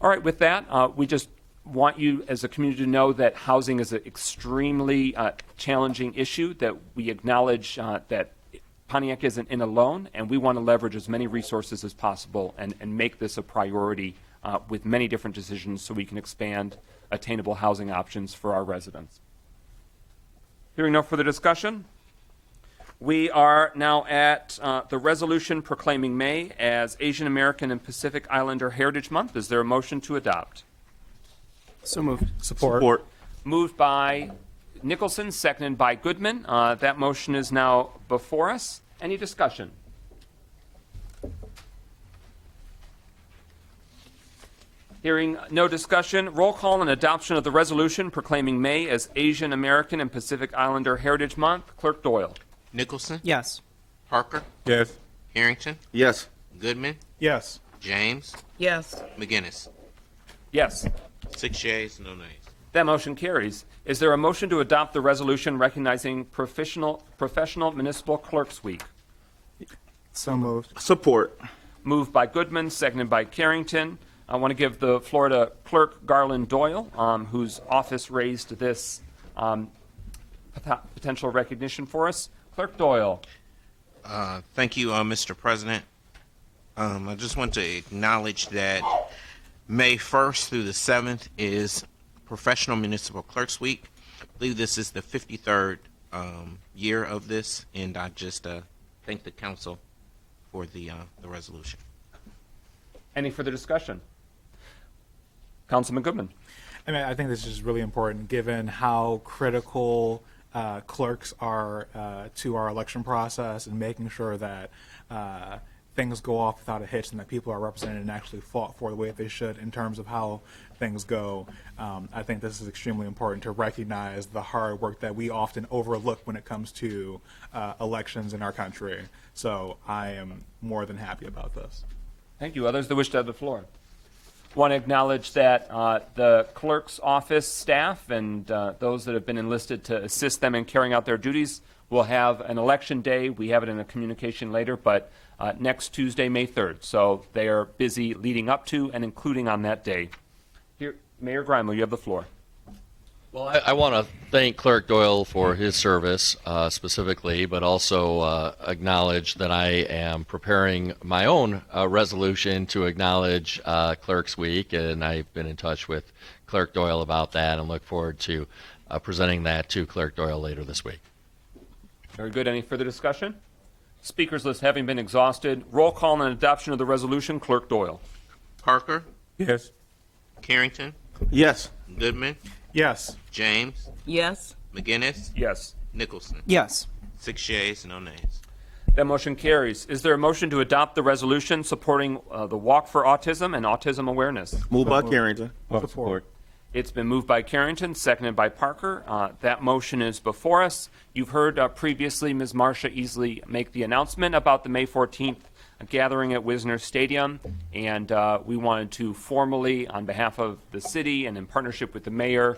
All right, with that, we just want you as a community to know that housing is an extremely challenging issue, that we acknowledge that Pontiac isn't in alone, and we want to leverage as many resources as possible and make this a priority with many different decisions so we can expand attainable housing options for our residents. Hearing no further discussion, we are now at the resolution proclaiming May as Asian American and Pacific Islander Heritage Month. Is there a motion to adopt? So moved. Support. Moved by Nicholson, seconded by Goodman. That motion is now before us. Any discussion? Hearing no discussion, roll call and adoption of the resolution proclaiming May as Asian American and Pacific Islander Heritage Month. Clerk Doyle. Nicholson? Yes. Parker? Yes. Harrington? Yes. Goodman? Yes. James? Yes. McGinnis? Yes. 6 yeas, no nays. That motion carries. Is there a motion to adopt the resolution recognizing Professional Municipal Clerks Week? So moved. Support. Moved by Goodman, seconded by Carrington. I want to give the floor to Clerk Garland Doyle, whose office raised this potential recognition for us. Clerk Doyle. Thank you, Mr. President. I just want to acknowledge that May 1st through the 7th is Professional Municipal Clerks Week. I believe this is the 53rd year of this, and I just thank the council for the resolution. Any further discussion? Councilman Goodman. I mean, I think this is really important given how critical clerks are to our election process and making sure that things go off without a hitch and that people are represented and actually fought for the way that they should in terms of how things go. I think this is extremely important to recognize the hard work that we often overlook when it comes to elections in our country. So I am more than happy about this. Thank you. Others that wish to have the floor? Want to acknowledge that the clerk's office staff and those that have been enlisted to assist them in carrying out their duties will have an election day. We have it in a communication later, but next Tuesday, May 3rd. So they are busy leading up to and including on that day. Here, Mayor Grimo, you have the floor. Well, I want to thank Clerk Doyle for his service specifically, but also acknowledge that I am preparing my own resolution to acknowledge Clerks Week, and I've been in touch with Clerk Doyle about that and look forward to presenting that to Clerk Doyle later this week. Very good. Any further discussion? Speakers list having been exhausted, roll call on adoption of the resolution. Clerk Doyle. Parker, Yes. Carrington, Yes. Goodman, Yes. James, Yes. McGinnis, Yes. Nicholson. Yes. 6 yeas, no nays. That motion carries. Is there a motion to adopt the resolution supporting the Walk for Autism and autism awareness? Moved by Carrington. Support. It's been moved by Carrington, seconded by Parker. That motion is before us. You've heard previously Ms. Marcia Easley make the announcement about the May 14th gathering at Wisner Stadium, and we wanted to formally, on behalf of the city and in partnership with the mayor,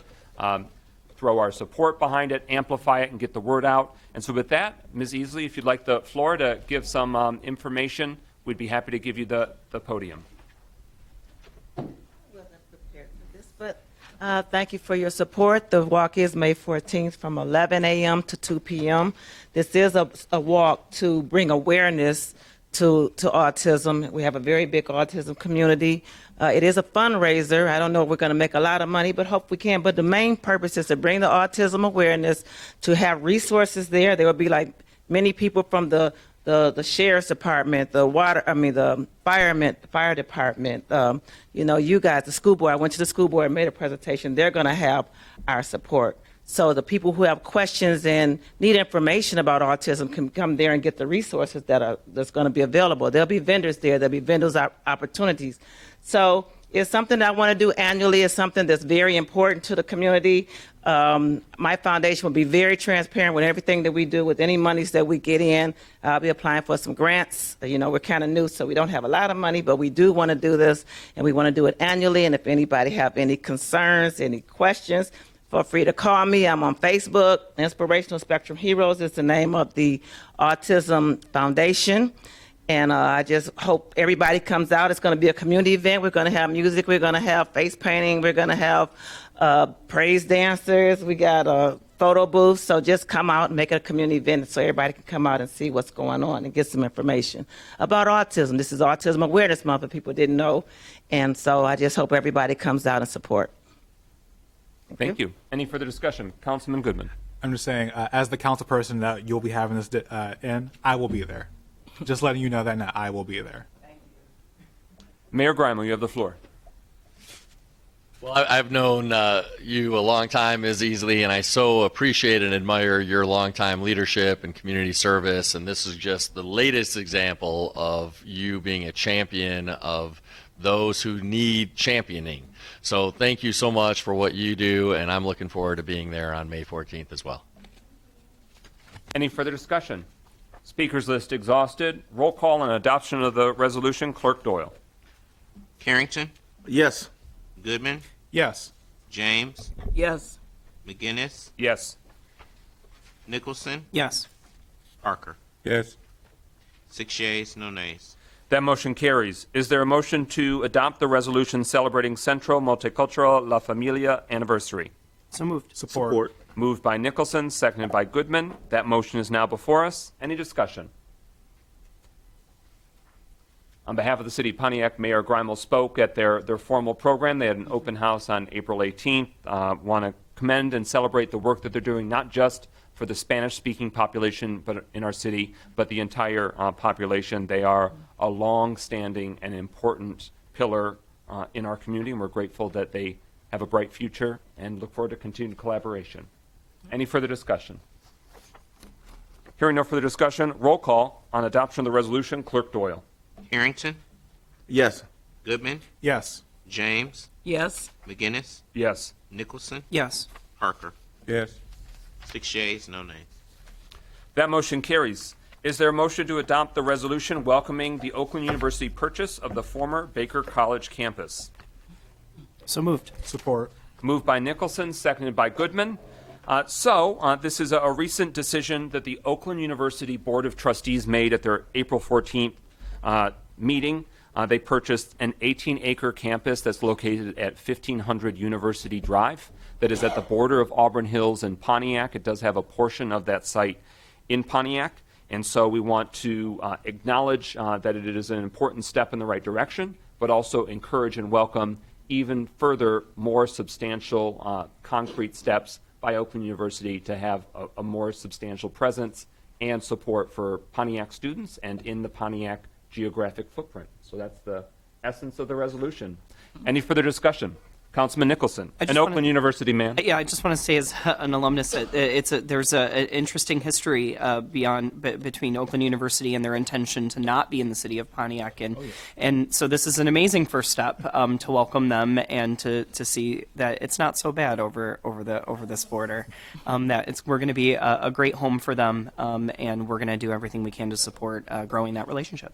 throw our support behind it, amplify it, and get the word out. And so with that, Ms. Easley, if you'd like the floor to give some information, we'd be happy to give you the podium. Thank you for your support. The walk is May 14th from 11 a.m. to 2 p.m. This is a walk to bring awareness to autism. We have a very big autism community. It is a fundraiser. I don't know if we're going to make a lot of money, but hope we can. But the main purpose is to bring the autism awareness, to have resources there. There will be like many people from the sheriff's department, the fire department, you guys, the school board. I went to the school board and made a presentation. They're going to have our support. So the people who have questions and need information about autism can come there and get the resources that's going to be available. There'll be vendors there. There'll be vendors opportunities. So it's something that I want to do annually. It's something that's very important to the community. My foundation will be very transparent with everything that we do, with any monies that we get in. I'll be applying for some grants. We're kind of new, so we don't have a lot of money, but we do want to do this, and we want to do it annually. And if anybody have any concerns, any questions, feel free to call me. I'm on Facebook. Inspirational Spectrum Heroes is the name of the Autism Foundation. And I just hope everybody comes out. It's going to be a community event. We're going to have music. We're going to have face painting. We're going to have praise dancers. We got a photo booth. So just come out and make it a community event so everybody can come out and see what's going on and get some information about autism. This is Autism Awareness Month, if people didn't know. And so I just hope everybody comes out and support. Thank you. Any further discussion? Councilman Goodman. I'm just saying, as the council person that you'll be having this in, I will be there. Just letting you know that now, I will be there. Mayor Grimo, you have the floor. Well, I've known you a long time, Ms. Easley, and I so appreciate and admire your longtime leadership and community service. And this is just the latest example of you being a champion of those who need championing. So thank you so much for what you do, and I'm looking forward to being there on May 14th as well. Any further discussion? Speakers list exhausted. Roll call on adoption of the resolution. Clerk Doyle. Carrington, Yes. Goodman, Yes. James, Yes. McGinnis, Yes. Nicholson, Yes. Parker. Yes. 6 yeas, no nays. That motion carries. Is there a motion to adopt the resolution celebrating Centro Multicultural La Familia anniversary? So moved. Support. Moved by Nicholson, seconded by Goodman. That motion is now before us. Any discussion? On behalf of the City of Pontiac, Mayor Grimo spoke at their formal program. They had an open house on April 18th. Want to commend and celebrate the work that they're doing, not just for the Spanish-speaking population but in our city, but the entire population. They are a long-standing and important pillar in our community, and we're grateful that they have a bright future and look forward to continued collaboration. Any further discussion? Hearing no further discussion, roll call on adoption of the resolution. Clerk Doyle. Carrington, Yes. Goodman, Yes. James, Yes. McGinnis, Yes. Nicholson, Yes. Parker. Yes. 6 yeas, no nays. That motion carries. Is there a motion to adopt the resolution welcoming the Oakland University purchase of the former Baker College campus? So moved. Support. Moved by Nicholson, seconded by Goodman. This is a recent decision that the Oakland University Board of Trustees made at their April 14th meeting. They purchased an 18-acre campus that's located at 1500 University Drive that is at the border of Auburn Hills and Pontiac. It does have a portion of that site in Pontiac, and so we want to acknowledge that it is an important step in the right direction, but also encourage and welcome even further more substantial concrete steps by Oakland University to have a more substantial presence and support for Pontiac students and in the Pontiac geographic footprint. So that's the essence of the resolution. Any further discussion? Councilman Nicholson, an Oakland University man. Yeah, I just want to say, as an alumnus, there's an interesting history between Oakland University and their intention to not be in the city of Pontiac, and so this is an amazing first step to welcome them and to see that it's not so bad over this border. We're going to be a great home for them, and we're going to do everything we can to support growing that relationship.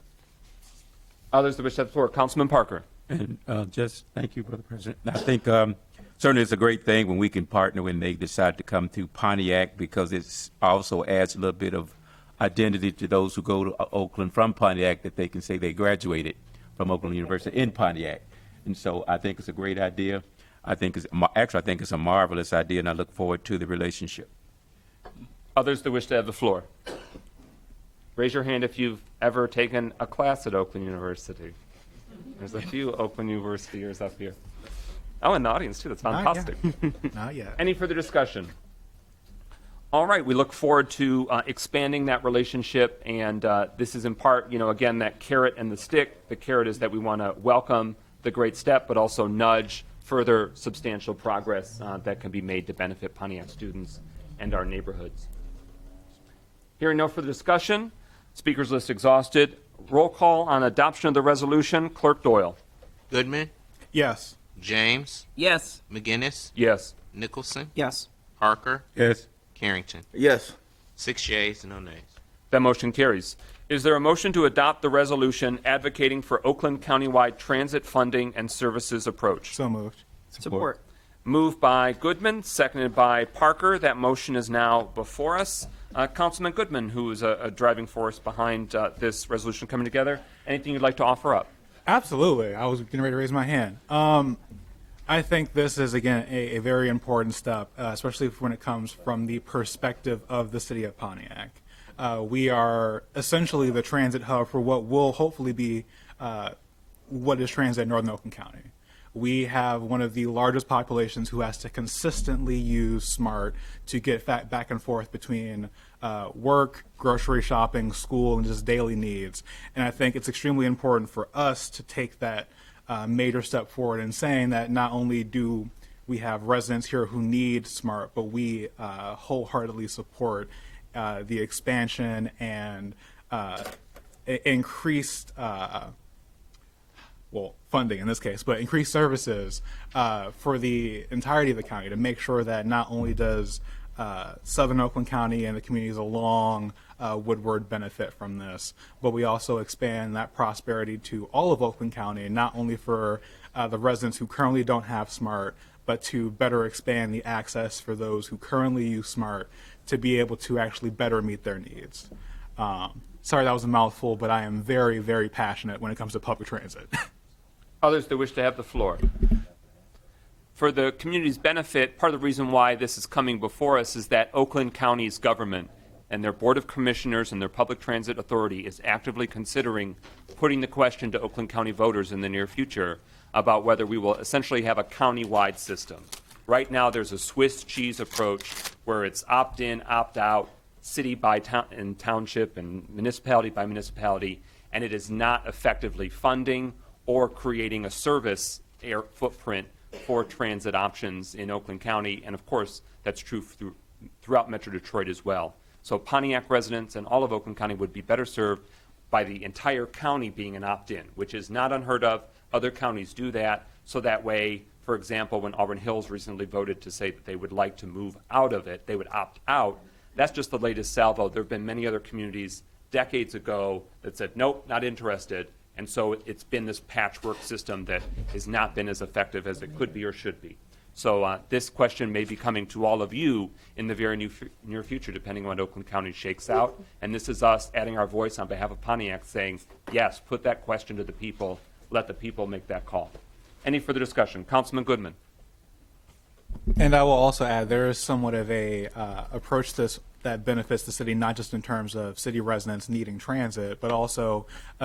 Others that wish to have the floor. Councilman Parker. And just thank you, Brother President. I think certainly it's a great thing when we can partner when they decide to come to Pontiac, because it also adds a little bit of identity to those who go to Oakland from Pontiac, that they can say they graduated from Oakland University in Pontiac. And so I think it's a great idea. I think it's a marvelous idea, and I look forward to the relationship. Others that wish to have the floor. Raise your hand if you've ever taken a class at Oakland University. There's a few Oakland Universityers up here. Oh, in the audience, too. That's fantastic. Not yet. Any further discussion? All right. We look forward to expanding that relationship. And this is in part, again, that carrot and the stick. The carrot is that we want to welcome the great step, but also nudge further substantial progress that can be made to benefit Pontiac students and our neighborhoods. Hearing no further discussion, speakers list exhausted. Roll call on adoption of the resolution. Clerk Doyle. Goodman, Yes. James, Yes. McGinnis, Yes. Nicholson, Yes. Parker, Yes. Carrington. Yes. 6 yeas, no nays. That motion carries. Is there a motion to adopt the resolution advocating for Oakland countywide transit funding and services approach? So moved. Support. Moved by Goodman, seconded by Parker. That motion is now before us. Councilman Goodman, who is a driving force behind this resolution coming together, anything you'd like to offer up? Absolutely. I was getting ready to raise my hand. I think this is, again, a very important step, especially when it comes from the perspective of the city of Pontiac. We are essentially the transit hub for what will hopefully be what is transit in Northern Oakland County. We have one of the largest populations who has to consistently use SMART to get back and forth between work, grocery shopping, school, and just daily needs. And I think it's extremely important for us to take that major step forward in saying that not only do we have residents here who need SMART, but we wholeheartedly support the expansion and increased funding in this case, but increased services for the entirety of the county to make sure that not only does Southern Oakland County and the communities along Woodward benefit from this, but we also expand that prosperity to all of Oakland County, and not only for the residents who currently don't have SMART, but to better expand the access for those who currently use SMART to be able to actually better meet their needs. Sorry, that was a mouthful, but I am very, very passionate when it comes to public transit. Others that wish to have the floor. For the community's benefit, part of the reason why this is coming before us is that Oakland County's government and their Board of Commissioners and their Public Transit Authority is actively considering putting the question to Oakland County voters in the near future about whether we will essentially have a county-wide system. Right now, there's a Swiss cheese approach where it's opt-in, opt-out, city by town and township and municipality by municipality, and it is not effectively funding or creating a service footprint for transit options in Oakland County, and of course, that's true throughout Metro Detroit as well. So Pontiac residents and all of Oakland County would be better served by the entire county being an opt-in, which is not unheard of. Other counties do that, so that way, for example, when Auburn Hills recently voted to say that they would like to move out of it, they would opt out. That's just the latest salvo. There have been many other communities decades ago that said, nope, not interested. And so it's been this patchwork system that has not been as effective as it could be or should be. So this question may be coming to all of you in the very near future, depending on what Oakland County shakes out. And this is us adding our voice on behalf of Pontiac saying, yes, put that question to the people. Let the people make that call. Any further discussion? Councilman Goodman. And I will also add, there is somewhat of a approach to this that benefits the city, not just in terms of city residents needing transit, but also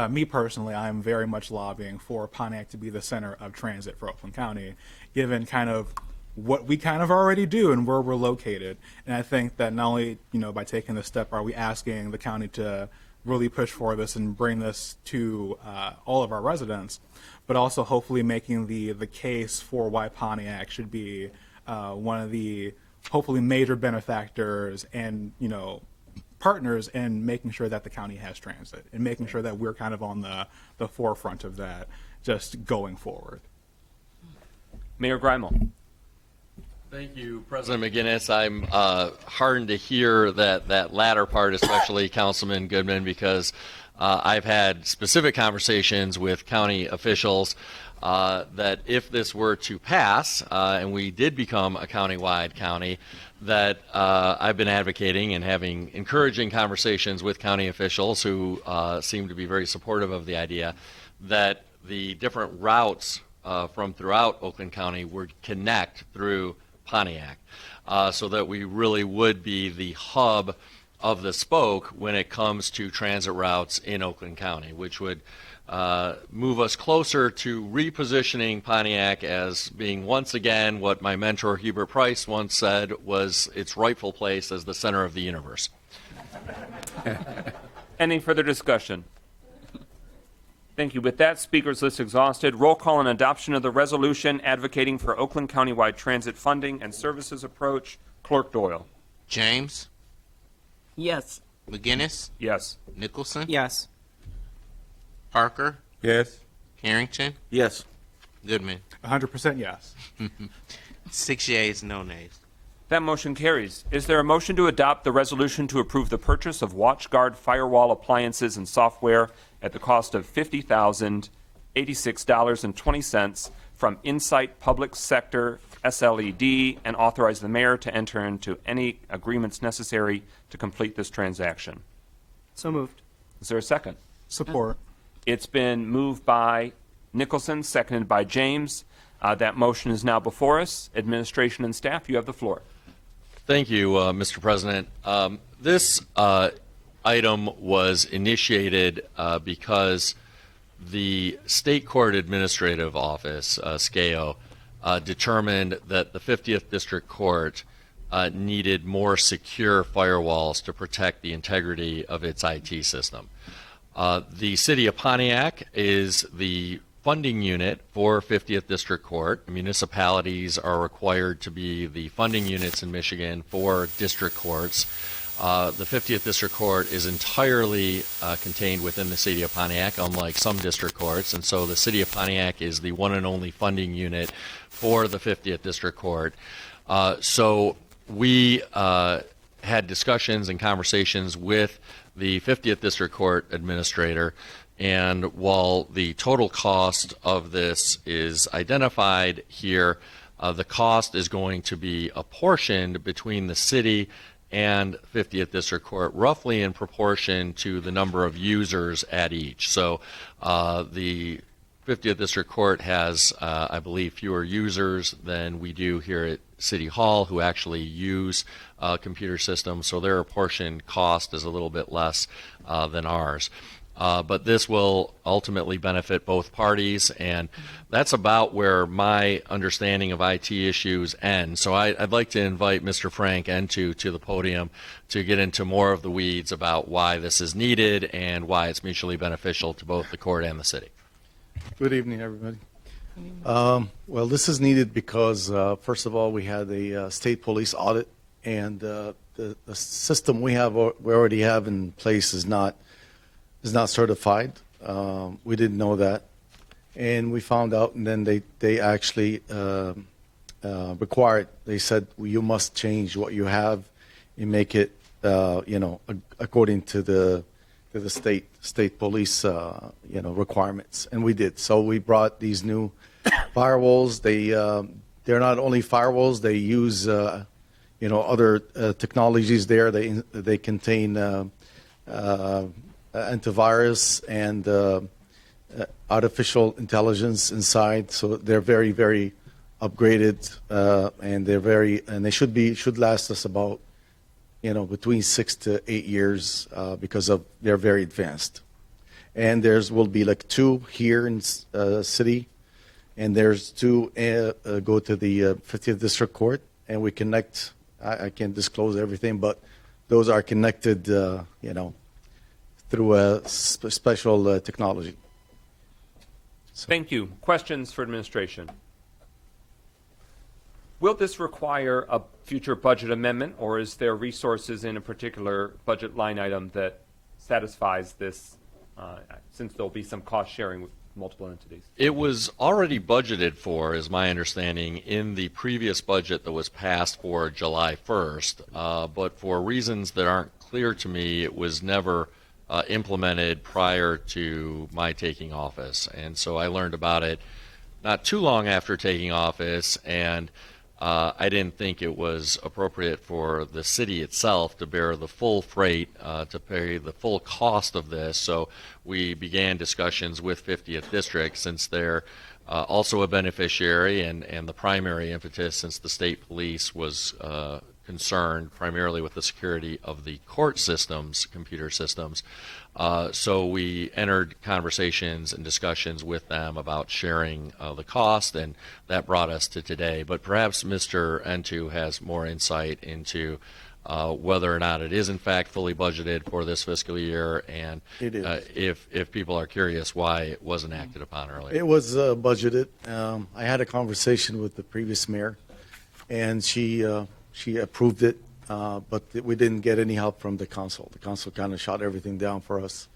me personally, I'm very much lobbying for Pontiac to be the center of transit for Oakland County, given kind of what we kind of already do and where we're located. And I think that not only, by taking this step, are we asking the county to really push for this and bring this to all of our residents, but also hopefully making the case for why Pontiac should be one of the hopefully major benefactors and partners in making sure that the county has transit and making sure that we're kind of on the forefront of that just going forward. Mayor Greimel. Thank you, President McGinnis. I'm heartened to hear that latter part, especially Councilman Goodman, because I've had specific conversations with county officials that if this were to pass and we did become a countywide county, that I've been advocating and having encouraging conversations with county officials who seem to be very supportive of the idea that the different routes from throughout Oakland County would connect through Pontiac, so that we really would be the hub of the spoke when it comes to transit routes in Oakland County, which would move us closer to repositioning Pontiac as being once again what my mentor Hubert Price once said was its rightful place as the center of the universe. Any further discussion? Thank you. With that, speakers list exhausted. Roll call on adoption of the resolution advocating for Oakland Countywide transit funding and services approach. Clerk Doyle. James, Yes. McGinnis, Yes. Nicholson, Yes. Parker, Yes. Harrington, Yes. Goodman. 100% yes. 6 yeas, no nays. That motion carries. Is there a motion to adopt the resolution to approve the purchase of WatchGuard firewall appliances and software at the cost of $50,086.20 from Insight Public Sector SLED and authorize the mayor to enter into any agreements necessary to complete this transaction? So moved. Is there a second? Support. It's been moved by Nicholson, seconded by James. That motion is now before us. Administration and staff, you have the floor. Thank you, Mr. President. This item was initiated because the State Court Administrative Office, SCAO, determined that the 50th District Court needed more secure firewalls to protect the integrity of its IT system. The City of Pontiac is the funding unit for 50th District Court. Municipalities are required to be the funding units in Michigan for district courts. The 50th District Court is entirely contained within the City of Pontiac, unlike some district courts, and so the City of Pontiac is the one and only funding unit for the 50th District Court. So we had discussions and conversations with the 50th District Court Administrator, and while the total cost of this is identified here, the cost is going to be apportioned between the city and 50th District Court, roughly in proportion to the number of users at each. So the 50th District Court has, I believe, fewer users than we do here at City Hall who actually use computer systems, so their apportioned cost is a little bit less than ours. But this will ultimately benefit both parties, and that's about where my understanding of IT issues ends. So I'd like to invite Mr. Frank Entu to the podium to get into more of the weeds about why this is needed and why it's mutually beneficial to both the court and the city. Good evening, everybody. Well, this is needed because, first of all, we had a state police audit, and the system we already have in place is not is not certified. We didn't know that, and we found out, and then they actually required. They said, well, you must change what you have and make it, according to the state police, requirements, and we did. So we brought these new firewalls. They're not only firewalls. They use other technologies there. They contain antivirus and artificial intelligence inside. So they're very, very upgraded, and they should last us about between 6 to 8 years because they're very advanced. And will be like 2 here in city, and there's 2 go to the 50th District Court, and we connect. I can't disclose everything, but those are connected, through a special technology. Thank you. Questions for administration? Will this require a future budget amendment, or is there resources in a particular budget line item that satisfies this, since there'll be some cost sharing with multiple entities? It was already budgeted for, is my understanding, in the previous budget that was passed for July 1st, but for reasons that aren't clear to me, it was never implemented prior to my taking office. And so I learned about it not too long after taking office, and I didn't think it was appropriate for the city itself to bear the full freight, to pay the full cost of this. So we began discussions with 50th District, since they're also a beneficiary, and the primary impetus, since the state police was concerned primarily with the security of the court systems, computer systems. So we entered conversations and discussions with them about sharing the cost, and that brought us to today. But perhaps Mr. Entu has more insight into whether or not it is in fact fully budgeted for this fiscal year, and It is. if people are curious why it wasn't acted upon earlier. It was budgeted. I had a conversation with the previous mayor, and she approved it, but we didn't get any help from the council. The council kind of shot everything down for us.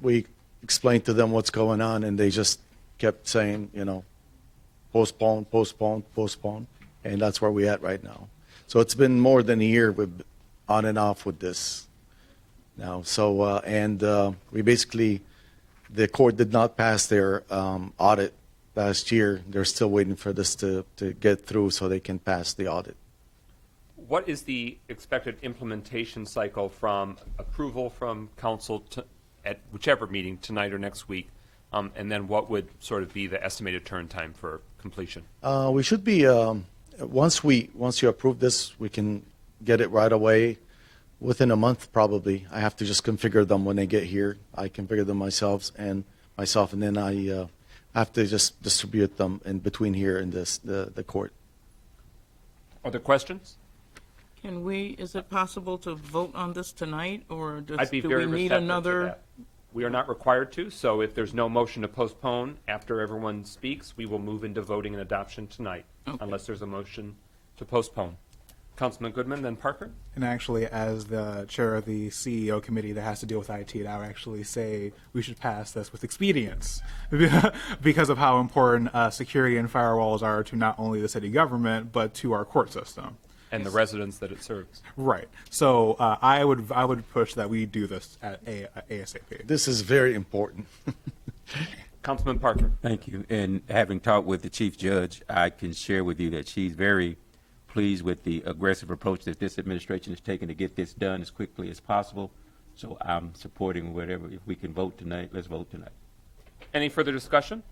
We explained to them what's going on, and they just kept saying, postpone, postpone, postpone, and that's where we're at right now. So it's been more than a year on and off with this now. So, we basically, the court did not pass their audit last year. They're still waiting for this to get through so they can pass the audit. What is the expected implementation cycle from approval from council at whichever meeting, tonight or next week, and then what would sort of be the estimated turn time for completion? We should be, once you approve this, we can get it right away, within a month probably. I have to just configure them when they get here. I configure them myself, and then I have to just distribute them in between here and the court. Other questions? Is it possible to vote on this tonight, or I'd be do very we need receptive to another? that. We are not required to, so if there's no motion to postpone after everyone speaks, we will move into voting and adoption tonight, unless there's a motion to postpone. Councilman Goodman, then Parker. And actually, as the chair of the CEO committee that has to deal with IT, I would actually say we should pass this with expedience because of how important security and firewalls are to not only the city government, but to our court system. And the residents that it serves. Right. So I would push that we do this at ASAP. This is very important. Councilman Parker. Thank you. And having talked with the chief judge, I can share with you that she's very pleased with the aggressive approach that this administration is taking to get this done as quickly as possible. So I'm supporting whatever. If we can vote tonight, let's vote tonight. Any further discussion?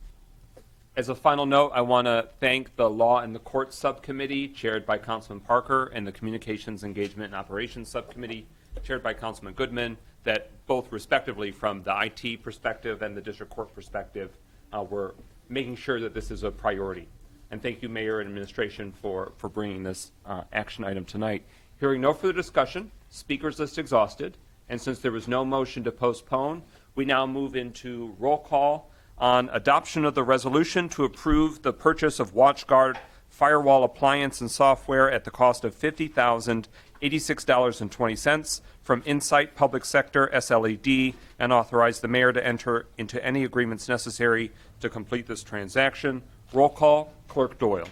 As a final note, I want to thank the Law and the Court Subcommittee, chaired by Councilman Parker, and the Communications, Engagement, and Operations Subcommittee, chaired by Councilman Goodman, that both respectively from the IT perspective and the District Court perspective were making sure that this is a priority. And thank you, Mayor and Administration, for bringing this action item tonight. Hearing no further discussion, speakers list exhausted, and since there was no motion to postpone, we now move into roll call on adoption of the resolution to approve the purchase of WatchGuard firewall appliance and software at the cost of $50,800 $86.20 from Insight Public Sector SLED, and authorize the mayor to enter into any agreements necessary to complete this transaction. Roll call, Clerk Doyle.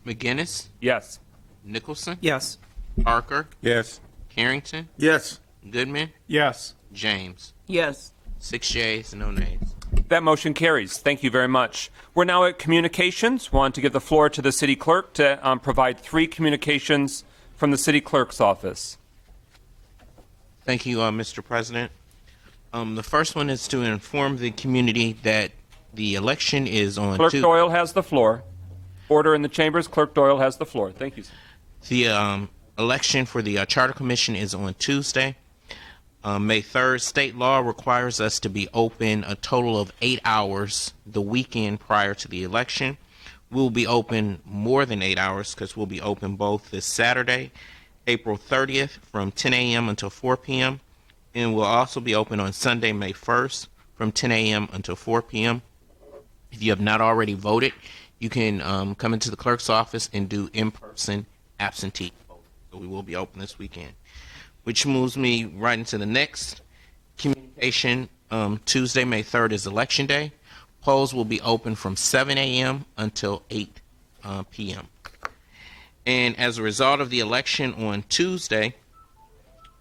McGinnis, Yes. Nicholson, Yes. Parker, Yes. Carrington, Yes. Goodman, Yes. James. Yes. 6 yeas, no nays. That motion carries. Thank you very much. We're now at communications. Want to give the floor to the city clerk to provide 3 communications from the city clerk's office. Thank you, Mr. President. The first one is to inform the community that the election is on Clerk Doyle has the floor. Order in the chambers. Clerk Doyle has the floor. Thank you, sir. The election for the Charter Commission is on Tuesday, May 3rd. State law requires us to be open a total of 8 hours the weekend prior to the election. We'll be open more than 8 hours because we'll be open both this Saturday, April 30th, from 10 a.m. until 4 p.m., and we'll also be open on Sunday, May 1st, from 10 a.m. until 4 p.m. If you have not already voted, you can come into the clerk's office and do in-person absentee vote. So we will be open this weekend, which moves me right into the next communication. Tuesday, May 3rd is Election Day. Polls will be open from 7 a.m. until 8 p.m. And as a result of the election on Tuesday,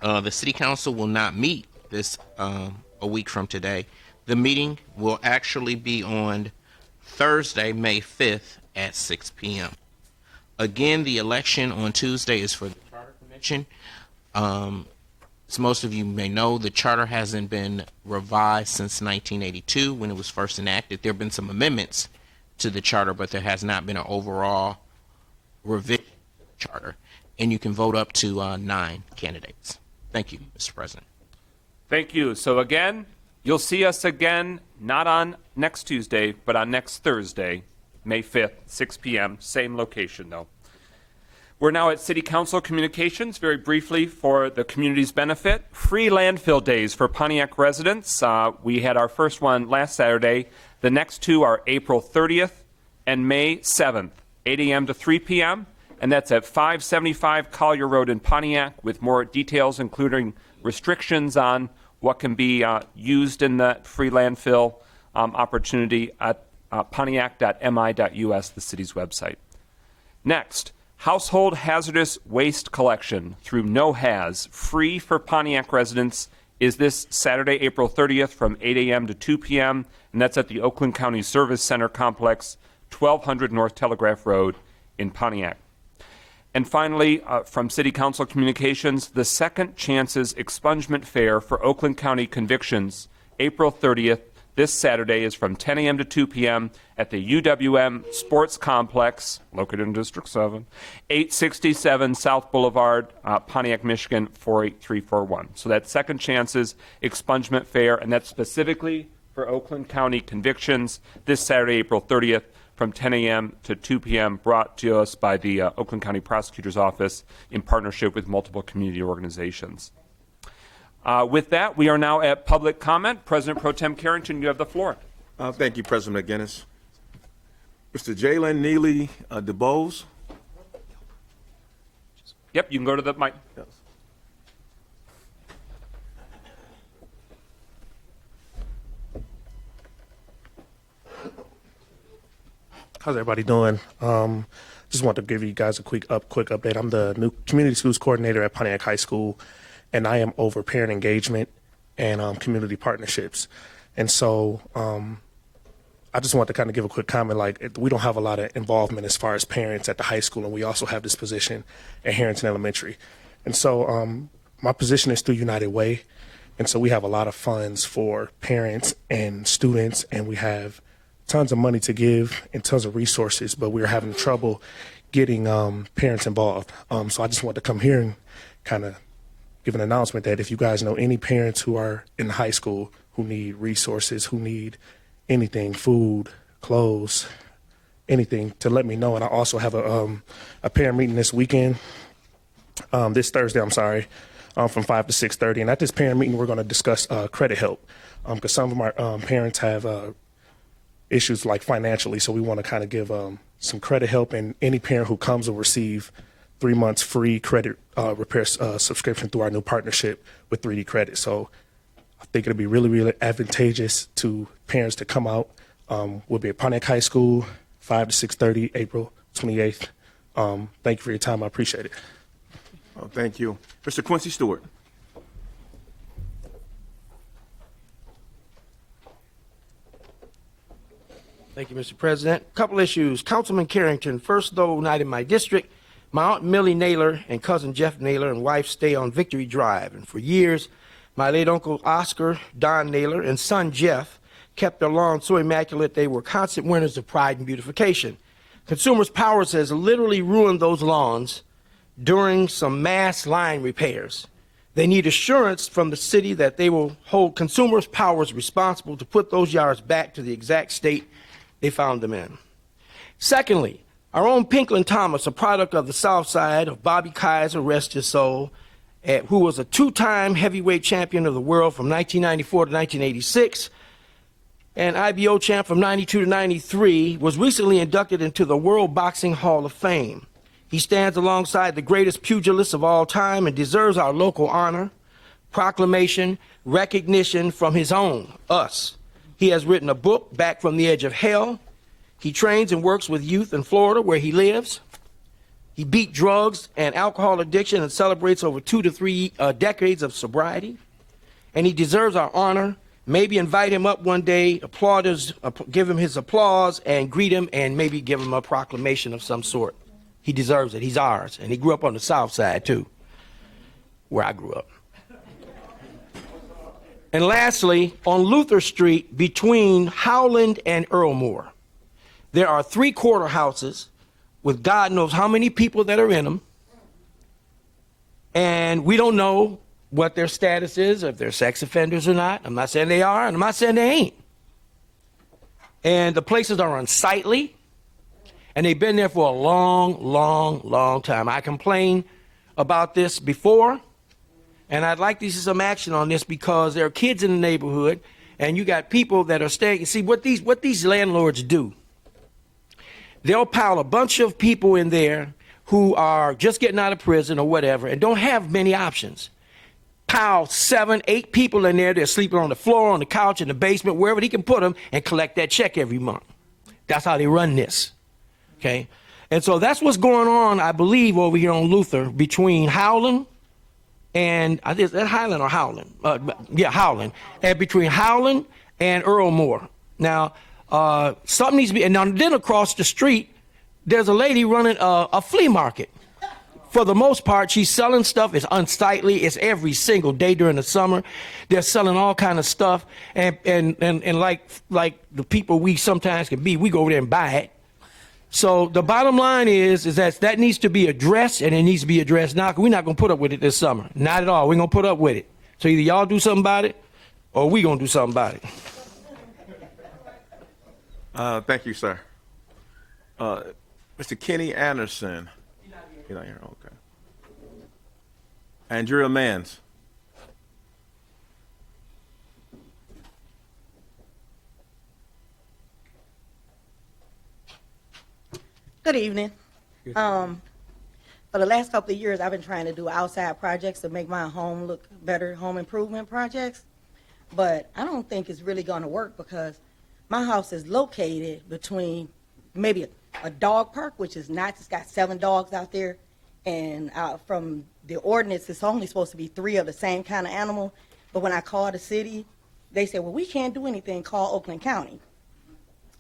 the City Council will not meet this a week from today. The meeting will actually be on Thursday, May 5th at 6 p.m. Again, the election on Tuesday is for the Charter Commission. As most of you may know, the charter hasn't been revised since 1982 when it was first enacted. There have been some amendments to the charter, but there has not been an overall revision to the charter. And you can vote up to 9 candidates. Thank you, Mr. President. Thank you. So again, you'll see us again, not on next Tuesday, but on next Thursday, May 5th, 6 p.m., same location, though. We're now at City Council communications. Very briefly, for the community's benefit, free landfill days for Pontiac residents. We had our first one last Saturday. The next 2 are April 30th and May 7th, 8 a.m. to 3 p.m., and that's at 575 Collier Road in Pontiac, with more details, including restrictions on what can be used in the free landfill opportunity at pontiac.mi.us, the city's website. Next, household hazardous waste collection through NoHaz, free for Pontiac residents, is this Saturday, April 30th from 8 a.m. to 2 p.m., and that's at the Oakland County Service Center Complex, 1200 North Telegraph Road in Pontiac. And finally, from City Council Communications, the Second Chances Expungement Fair for Oakland County Convictions, April 30th, this Saturday, is from 10 a.m. to 2 p.m. at the UWM Sports Complex, located in District 7, 867 South Boulevard, Pontiac, Michigan, 48341. So that's Second Chances Expungement Fair, and that's specifically for Oakland County Convictions, this Saturday, April 30th, from 10 a.m. to 2 p.m., brought to us by the Oakland County Prosecutor's Office in partnership with multiple community organizations. With that, we are now at public comment. President Pro Tem Carrington, you have the floor. Thank you, President McGinnis. Mr. Jalen Neely DeBose. Yep, you can go to the mic. Yes. How's everybody doing? Just want to give you guys a quick update. I'm the new community schools coordinator at Pontiac High School, and I am over parent engagement and community partnerships. And so I just want to kind of give a quick comment. Like, we don't have a lot of involvement as far as parents at the high school, and we also have this position at Harrington Elementary. And so my position is through United Way, and so we have a lot of funds for parents and students, and we have tons of money to give and tons of resources, but we're having trouble getting parents involved. So I just want to come here and kind of give an announcement that if you guys know any parents who are in high school who need resources, who need anything, food, clothes, anything, to let me know. And I also have a parent meeting this weekend, this Thursday, from 5 to 6:30. And at this parent meeting, we're going to discuss credit help, because some of our parents have issues like financially, so we want to kind of give some credit help, and any parent who comes will receive 3 months free credit repair subscription through our new partnership with 3D Credit. So I think it'll be really, really advantageous to parents to come out. We'll be at Pontiac High School, 5 to 6:30, April 28th. Thank you for your time. I appreciate it. Oh, thank you. Mr. Quincy Stewart. Thank you, Mr. President. Couple issues. Councilman Carrington, first though night in my district, my Aunt Millie Naylor and cousin Jeff Naylor and wife stay on Victory Drive. And for years, my late uncle Oscar, Don Naylor, and son Jeff kept their lawns so immaculate they were constant winners of pride and beautification. Consumers Powers has literally ruined those lawns during some mass line repairs. They need assurance from the city that they will hold Consumers Powers responsible to put those yards back to the exact state they found them in. Secondly, our own Pinklin Thomas, a product of the South Side of Bobby Kaiser, rest his soul, who was a two-time heavyweight champion of the world from 1994 to 1986, and IBO champ from 92 to 93, was recently inducted into the World Boxing Hall of Fame. He stands alongside the greatest pugilists of all time and deserves our local honor, proclamation, recognition from his own, us. He has written a book, Back from the Edge of Hell. He trains and works with youth in Florida, where he lives. He beat drugs and alcohol addiction and celebrates over 2 to 3 decades of sobriety. And he deserves our honor. Maybe invite him up one day, give him his applause, and greet him, and maybe give him a proclamation of some sort. He deserves it. He's ours. And he grew up on the South Side, too, where I grew up. And lastly, on Luther Street, between Howland and Earlmore, there are 3 quarter houses with God knows how many people that are in them. And we don't know what their status is, if they're sex offenders or not. I'm not saying they are, and I'm not saying they ain't. And the places are unsightly, and they've been there for a long, long, long time. I complained about this before, and I'd like to see some action on this because there are kids in the neighborhood, and you got people that are staying. See, what these landlords do, they'll pile a bunch of people in there who are just getting out of prison or whatever and don't have many options. Pile 7, 8 people in there. They're sleeping on the floor, on the couch, in the basement, wherever he can put them, and collect that check every month. That's how they run this. Okay? And so that's what's going on, I believe, over here on Luther between Howland and, is that Highland or Howland? Yeah, Howland. And between Howland and Earlmore. Now, something needs to be, and then across the street, there's a lady running a flea market. For the most part, she's selling stuff. It's unsightly. It's every single day during the summer. They're selling all kind of stuff. And like the people we sometimes can be, we go over there and buy it. So the bottom line is that needs to be addressed, and it needs to be addressed now, because we're not going to put up with it this summer. Not at all. We're going to put up with it. So either y'all do something about it, or we going to do something about it. Thank you, sir. Mr. Kenny Anderson. He's not here. Okay. Andrea Mans. Good evening. For the last couple of years, I've been trying to do outside projects to make my home look better, home improvement projects. But I don't think it's really going to work because my house is located between maybe a dog park, which is not, it's got 7 dogs out there. And from the ordinance, it's only supposed to be 3 of the same kind of animal. But when I called the city, they said, well, we can't do anything, call Oakland County.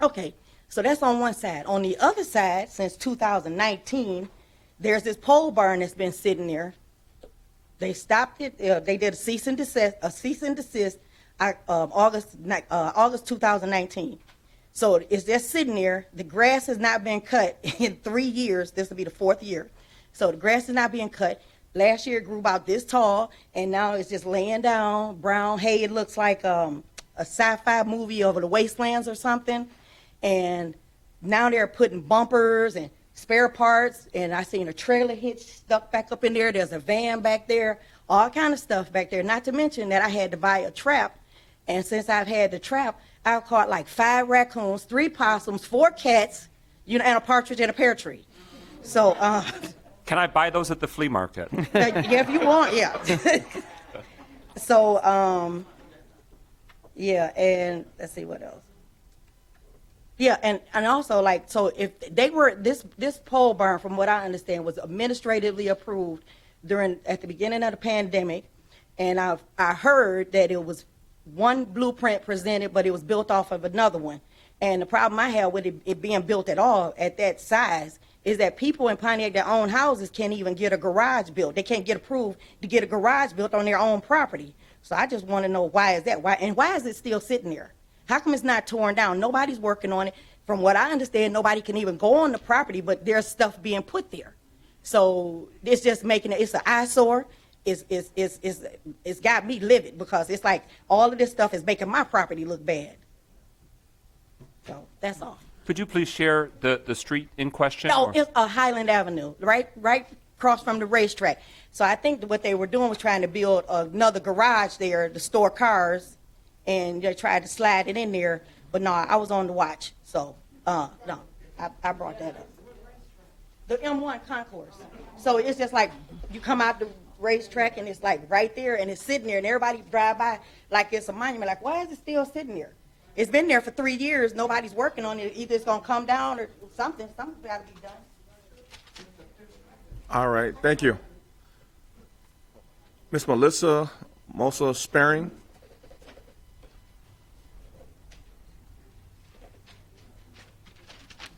Okay, so that's on one side. On the other side, since 2019, there's this pole barn that's been sitting there. They stopped it. They did a cease and desist August 2019. So it's just sitting there. The grass has not been cut in 3 years. This will be the 4th year. So the grass is not being cut. Last year it grew about this tall, and now it's just laying down, brown hay. It looks like a sci-fi movie over the wastelands or something. And now they're putting bumpers and spare parts, and I seen a trailer hitch stuck back up in there. There's a van back there, all kind of stuff back there. Not to mention that I had to buy a trap, and since I've had the trap, I've caught like 5 raccoons, 3 possums, 4 cats, and a partridge in a pear tree. So Can I buy those at the flea market? Yeah, if you want, yeah. So, yeah, and let's see what else. Yeah, and also like, so if they were, this pole barn, from what I understand, was administratively approved at the beginning of the pandemic, and I heard that it was one blueprint presented, but it was built off of another one. And the problem I have with it being built at all at that size is that people in Pontiac that own houses can't even get a garage built. They can't get approved to get a garage built on their own property. So I just want to know, why is that? Why is it still sitting there? How come it's not torn down? Nobody's working on it. From what I understand, nobody can even go on the property, but there's stuff being put there. So it's just making it's an eyesore. It's got me livid, because it's like all of this stuff is making my property look bad. So that's all. Could you please share the street in question? No, or- it's Highland Avenue, right across from the racetrack. So I think that what they were doing was trying to build another garage there to store cars, and they tried to slide it in there. But no, I was on the watch, so no, I brought that up. The M1 concourse. So it's just like you come out the racetrack and it's like right there, and it's sitting there, and everybody drive by like it's a monument. Like, why is it still sitting there? It's been there for 3 years. Nobody's working on it. Either it's going to come down or something. Something's got to be done. All right, thank you. Miss Melissa Mosa Sparing.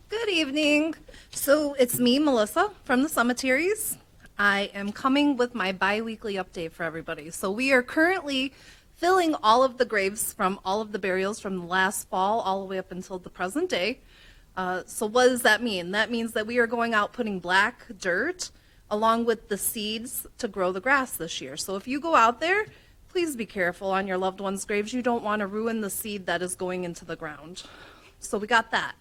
Good evening. So it's me, Melissa, from the cemeteries. I am coming with my bi-weekly update for everybody. So we are currently filling all of the graves from all of the burials from the last fall all the way up until the present day. So what does that mean? That means that we are going out putting black dirt along with the seeds to grow the grass this year. So if you go out there, please be careful on your loved ones' graves. You don't want to ruin the seed that is going into the ground. So we got that.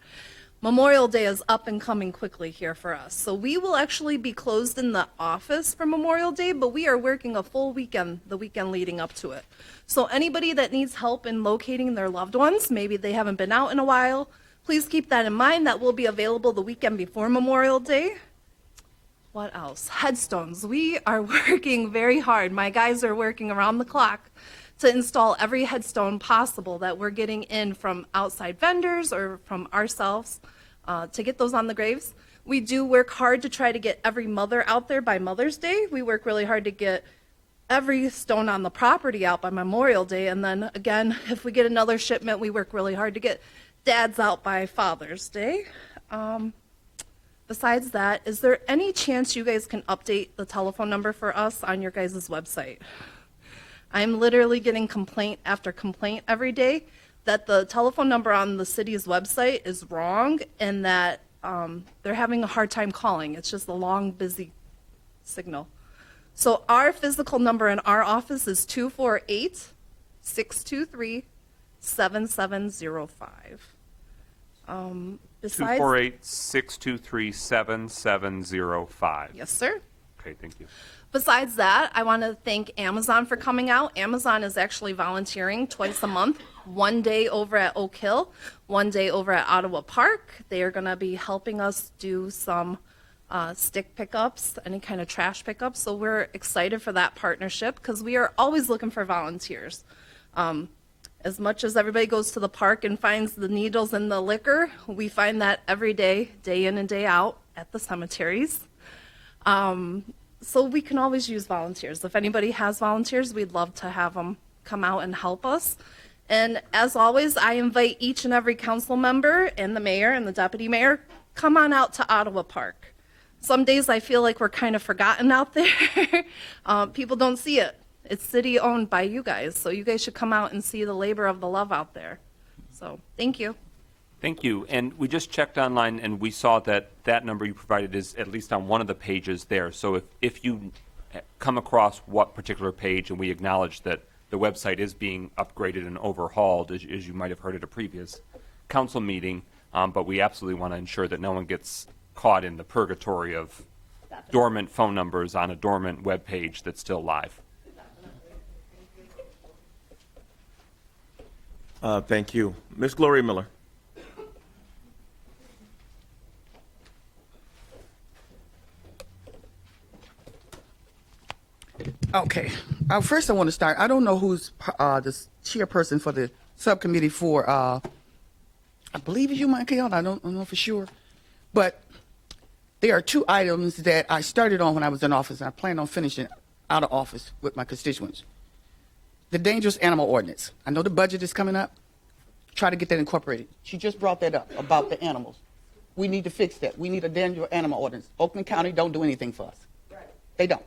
Memorial Day is up and coming quickly here for us. So we will actually be closed in the office for Memorial Day, but we are working a full weekend, the weekend leading up to it. So anybody that needs help in locating their loved ones, maybe they haven't been out in a while, please keep that in mind. That will be available the weekend before Memorial Day. What else? Headstones. We are working very hard. My guys are working around the clock to install every headstone possible that we're getting in from outside vendors or from ourselves to get those on the graves. We do work hard to try to get every mother out there by Mother's Day. We work really hard to get every stone on the property out by Memorial Day. And then again, if we get another shipment, we work really hard to get dads out by Father's Day. Besides that, is there any chance you guys can update the telephone number for us on your guys' website? I'm literally getting complaint after complaint every day that the telephone number on the city's website is wrong, and that they're having a hard time calling. It's just a long, busy signal. So our physical number in our office is 248-623-7705. Besides, 248-623-7705. Yes, sir. Okay, thank you. Besides that, I want to thank Amazon for coming out. Amazon is actually volunteering twice a month, one day over at Oak Hill, one day over at Ottawa Park. They are going to be helping us do some stick pickups, any kind of trash pickups. So we're excited for that partnership because we are always looking for volunteers. As much as everybody goes to the park and finds the needles in the liquor, we find that every day, day in and day out at the cemeteries. So we can always use volunteers. If anybody has volunteers, we'd love to have them come out and help us. And as always, I invite each and every council member and the mayor and the deputy mayor, come on out to Ottawa Park. Some days I feel like we're kind of forgotten out there. People don't see it. It's city owned by you guys, so you guys should come out and see the labor of the love out there. So thank you. Thank you. And we just checked online, and we saw that that number you provided is at least on one of the pages there. So if you come across what particular page, and we acknowledge that the website is being upgraded and overhauled, as you might have heard at a previous council meeting, but we absolutely want to ensure that no one gets caught in the purgatory of dormant phone numbers on a dormant web page that's still live. Thank you. Ms. Gloria Miller. Okay. First, I want to start. I don't know who's the chairperson for the subcommittee for, I believe it's you, Michael. I don't know for sure. But there are two items that I started on when I was in office, and I plan on finishing out of office with my constituents. The dangerous animal ordinance. I know the budget is coming up. Try to get that incorporated. She just brought that up about the animals. We need to fix that. We need a dangerous animal ordinance. Oakland County don't do anything for us. They don't.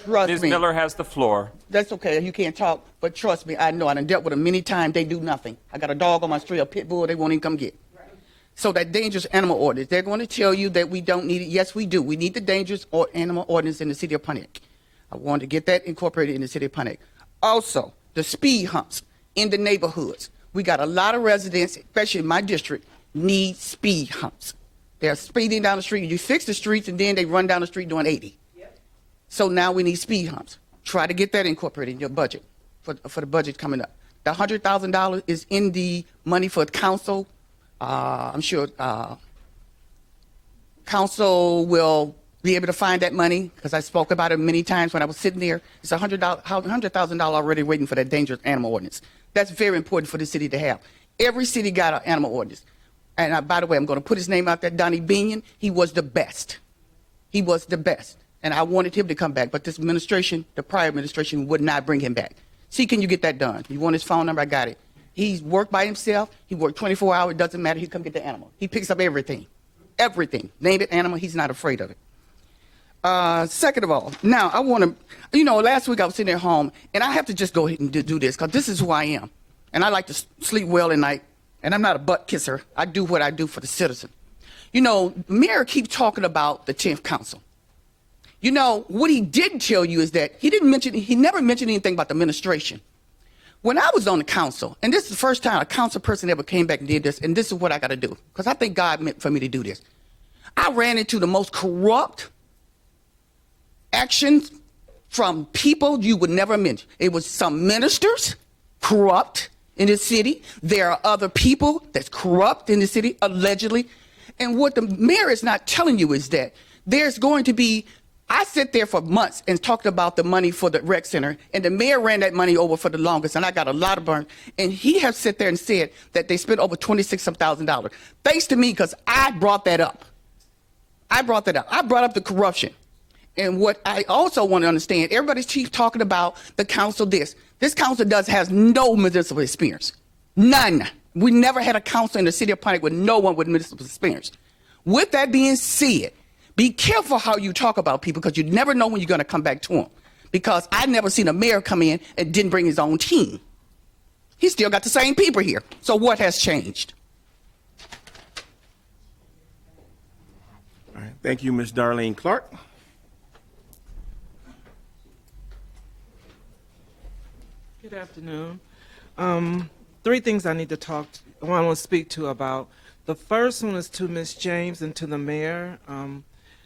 Trust Ms. me. Miller has the floor. That's okay. You can't talk, but trust me, I know. I done dealt with them many times. They do nothing. I got a dog on my street, a pit bull. They won't even come get. So that dangerous animal ordinance, they're going to tell you that we don't need it. Yes, we do. We need the dangerous animal ordinance in the city of Pontiac. I wanted to get that incorporated in the city of Pontiac. Also, the speed humps in the neighborhoods. We got a lot of residents, especially in my district, need speed humps. They're speeding down the street. You fix the streets, and then they run down the street doing 80. So now we need speed humps. Try to get that incorporated in your budget for the budget coming up. The $100,000 is in the money for council. I'm sure council will be able to find that money because I spoke about it many times when I was sitting there. It's $100,000 already waiting for that dangerous animal ordinance. That's very important for the city to have. Every city got an animal ordinance. And by the way, I'm going to put his name out there, Donnie Binion. He was the best. He was the best. And I wanted him to come back, but this administration, the prior administration, would not bring him back. See, can you get that done? You want his phone number? I got it. He's worked by himself. He worked 24 hours. It doesn't matter. He come get the animal. He picks up everything. Everything. Name it animal. He's not afraid of it. Second of all, now I want to, last week I was sitting at home, and I have to just go ahead and do this because this is who I am. And I like to sleep well at night, and I'm not a butt kisser. I do what I do for the citizen. Mayor keeps talking about the 10th council. What he didn't tell you is that he never mentioned anything about the administration. When I was on the council, and this is the first time a council person ever came back and did this, and this is what I got to do, because I think God meant for me to do this. I ran into the most corrupt actions from people you would never mention. It was some ministers, corrupt in the city. There are other people that's corrupt in the city, allegedly. And what the mayor is not telling you is that there's going to be, I sat there for months and talked about the money for the rec center, and the mayor ran that money over for the longest, and I got a lot of burn. And he has sat there and said that they spent over $26,000. Thanks to me, because I brought that up. I brought up the corruption. And what I also want to understand, everybody's chief talking about the council this. This council has no municipal experience. None. We never had a council in the city of Pontiac with no one with municipal experience. With that being said, be careful how you talk about people because you never know when you're going to come back to them. Because I never seen a mayor come in and didn't bring his own team. He still got the same people here. So what has changed? All right. Thank you, Ms. Darlene Clark. Good afternoon. Three things I need to I want to speak to about. The first one is to Ms. James and to the mayor.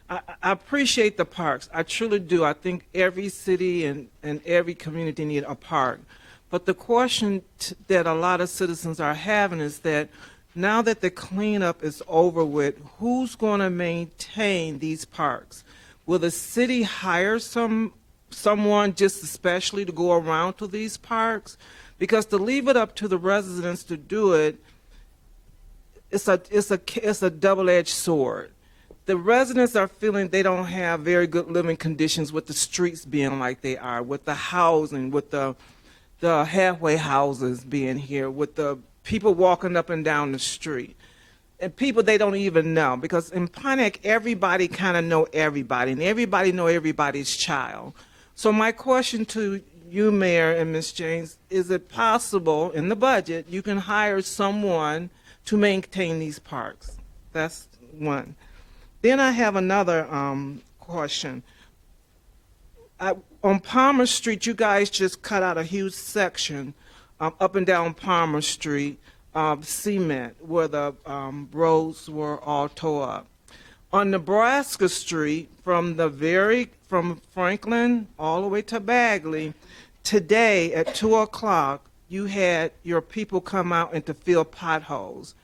I appreciate the parks. I truly do. I think every city and every community need a park. But the question that a lot of citizens are having is that now that the cleanup is over with, who's going to maintain these parks? Will the city hire someone just especially to go around to these parks? Because to leave it up to the residents to do it, it's a double-edged sword. The residents are feeling they don't have very good living conditions with the streets being like they are, with the housing, with the halfway houses being here, with the people walking up and down the street. And people they don't even know, because in Pontiac, everybody kind of know everybody, and everybody know everybody's child. So my question to you, Mayor and Ms. James, is it possible in the budget you can hire someone to maintain these parks? That's one. Then I have another question. On Palmer Street, you guys just cut out a huge section up and down Palmer Street of cement where the roads were all tore up. On Nebraska Street, from Franklin all the way to Bagley, today at 2 o'clock, you had your people come out and to fill potholes.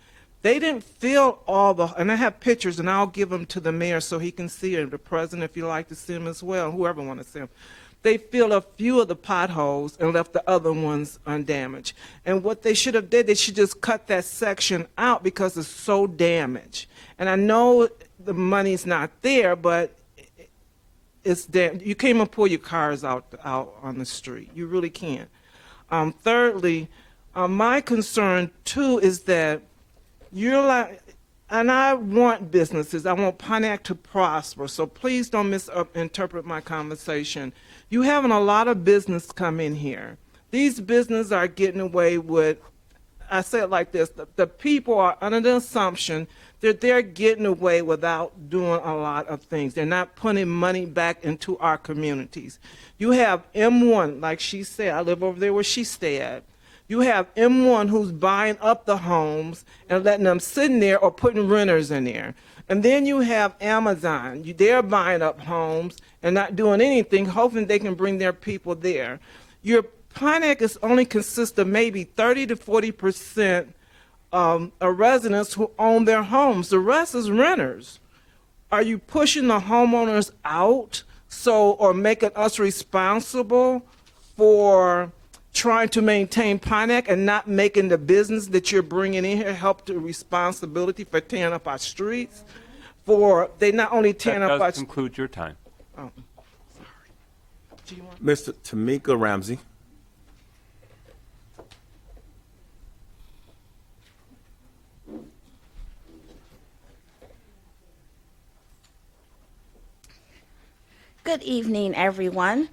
They didn't fill all the, and I have pictures, and I'll give them to the mayor so he can see it, the president if you like to see them as well, whoever want to see them. They filled a few of the potholes and left the other ones undamaged. And what they should have did, they should just cut that section out because it's so damaged. And I know the money's not there, but it's damn. You can't even pull your cars out on the street. You really can't. Thirdly, my concern too is that you're like, and I want businesses. I want Pontiac to prosper. So please don't misinterpret my conversation. You having a lot of business come in here. These businesses are getting away with, I say it like this, the people are under the assumption that they're getting away without doing a lot of things. They're not putting money back into our communities. You have M1, like she said, I live over there where she stay at. You have M1 who's buying up the homes and letting them sit in there or putting renters in there. And then you have Amazon. They're buying up homes and not doing anything, hoping they can bring their people there. Your Pontiac is only consists of maybe 30 to 40% of residents who own their homes. The rest is renters. Are you pushing the homeowners out or making us responsible for trying to maintain Pontiac and not making the business that you're bringing in here help the responsibility for tearing up our streets? They not only tearing up our... That does conclude your time. Oh, sorry. Do you want... Mr. Tamika Ramsey. Good evening, everyone.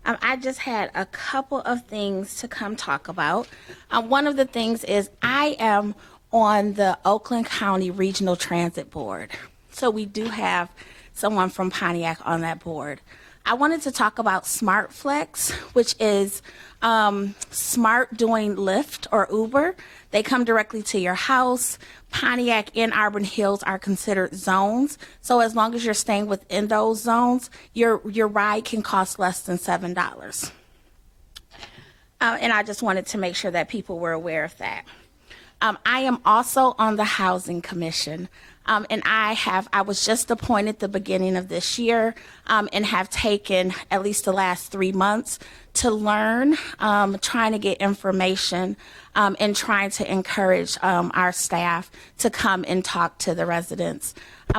I just had a couple of things to come talk about. One of the things is I am on the Oakland County Regional Transit Board. So we do have someone from Pontiac on that board. I wanted to talk about Smart Flex, which is smart doing Lyft or Uber. They come directly to your house. Pontiac and Auburn Hills are considered zones. So as long as you're staying within those zones, your ride can cost less than $7. And I just wanted to make sure that people were aware of that. I am also on the Housing Commission. And I was just appointed the beginning of this year and have taken at least the last 3 months to learn, trying to get information and trying to encourage our staff to come and talk to the residents.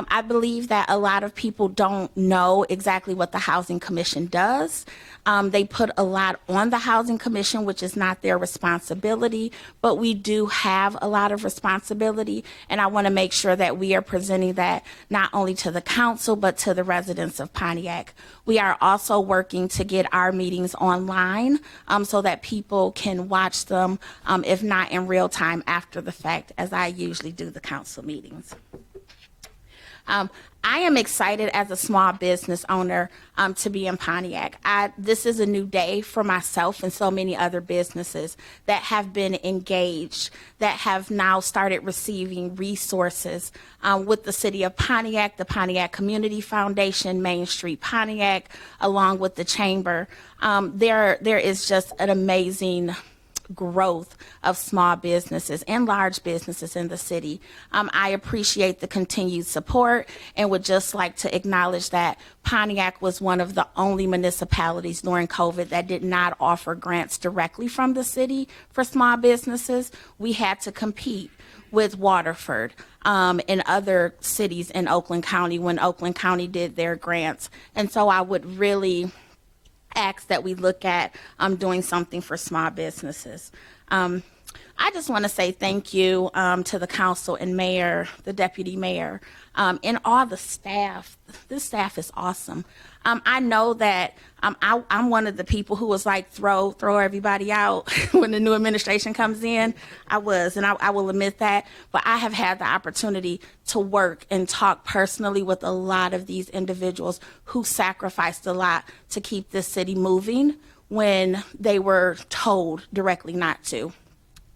I believe that a lot of people don't know exactly what the Housing Commission does. They put a lot on the Housing Commission, which is not their responsibility, but we do have a lot of responsibility, and I want to make sure that we are presenting that not only to the council, but to the residents of Pontiac. We are also working to get our meetings online so that people can watch them, if not in real time after the fact, as I usually do the council meetings. I am excited as a small business owner to be in Pontiac. This is a new day for myself and so many other businesses that have been engaged, that have now started receiving resources with the city of Pontiac, the Pontiac Community Foundation, Main Street Pontiac, along with the chamber. There is just an amazing growth of small businesses and large businesses in the city. I appreciate the continued support and would just like to acknowledge that Pontiac was one of the only municipalities during COVID that did not offer grants directly from the city for small businesses. We had to compete with Waterford and other cities in Oakland County when Oakland County did their grants. And so I would really ask that we look at doing something for small businesses. I just want to say thank you to the council and mayor, the deputy mayor, and all the staff. This staff is awesome. I know that I'm one of the people who was like, throw everybody out when the new administration comes in. I was, and I will admit that. But I have had the opportunity to work and talk personally with a lot of these individuals who sacrificed a lot to keep this city moving when they were told directly not to.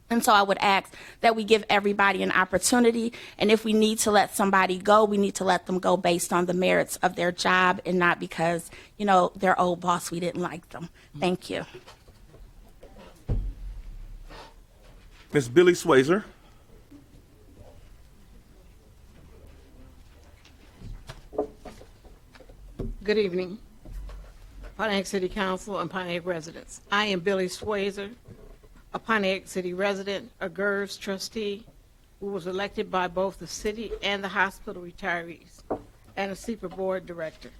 And so I would ask that we give everybody an opportunity, and if we need to let somebody go, we need to let them go based on the merits of their job and not because, their old boss, we didn't like them. Thank you. Ms. Billy Swayzer. Good evening, Pontiac City Council and Pontiac residents. I am Billy Swayzer, a Pontiac City resident, a GERS trustee who was elected by both the city and the hospital retirees, and a CEPA board director.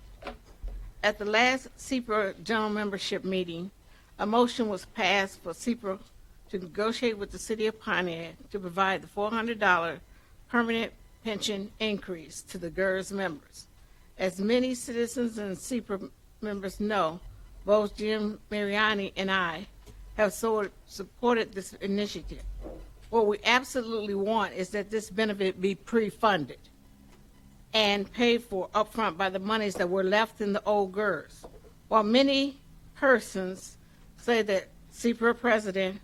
At the last CEPA general membership meeting, a motion was passed for CEPA to negotiate with the city of Pontiac to provide the $400 permanent pension increase to the GERS members. As many citizens and CEPA members know, both Jim Mariani and I have supported this initiative. What we absolutely want is that this benefit be pre-funded and paid for upfront by the monies that were left in the old GERS. While many persons say that CEPA President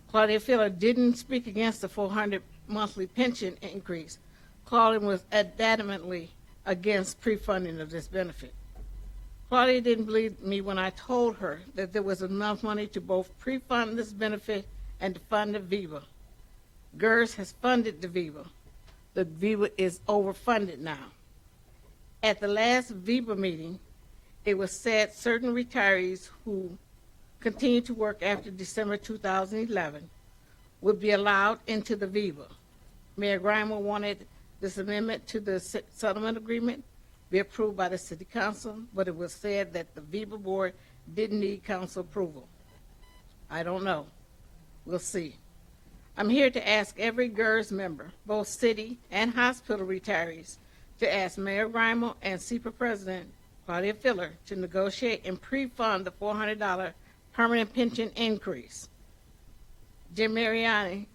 Claudia Filler didn't speak against the $400 monthly pension increase, Claudia was adamantly against pre-funding of this benefit. Claudia didn't believe me when I told her that there was enough money to both pre-fund this benefit and to fund the VIVA. GERS has funded the VIVA. The VIVA is overfunded now. At the last VIVA meeting, it was said certain retirees who continue to work after December 2011 would be allowed into the VIVA. Mayor Grimer wanted this amendment to the settlement agreement be approved by the city council, but it was said that the VIVA board didn't need council approval. I don't know. We'll see. I'm here to ask every GERS member, both city and hospital retirees, to ask Mayor Grimer and CEPA President Claudia Filler to negotiate and pre-fund the $400 permanent pension increase. Jim Mariani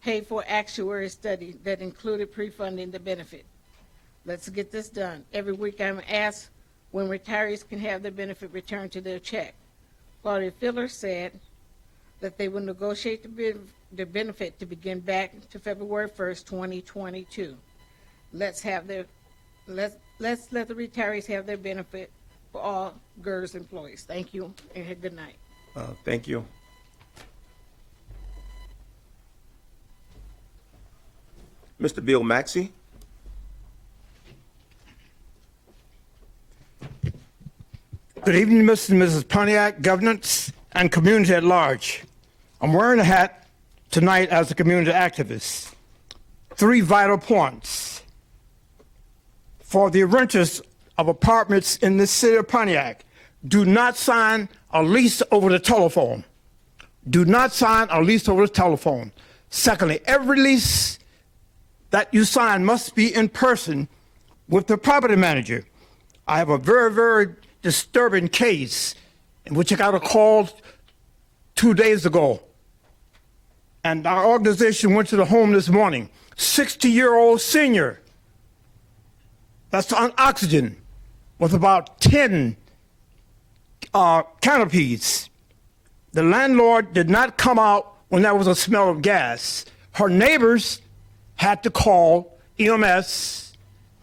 paid for actuary study that included pre-funding the benefit. Let's get this done. Every week I'm asked when retirees can have their benefit returned to their check. Claudia Filler said that they will negotiate the benefit to begin back to February 1st, 2022. Let's let the retirees have their benefit for all GERS employees. Thank you and have a good night. Thank you. Mr. Bill Maxey. Good evening, Mr. and Mrs. Pontiac, governance, and community at large. I'm wearing a hat tonight as a community activist. 3 vital points. For the renters of apartments in the city of Pontiac, do not sign a lease over the telephone. Do not sign a lease over the telephone. Secondly, every lease that you sign must be in person with the property manager. I have a very, very disturbing case in which I got a call 2 days ago. And our organization went to the home this morning. 60-year-old senior that's on oxygen with about 10 canopies. The landlord did not come out when there was a smell of gas. Her neighbors had to call EMS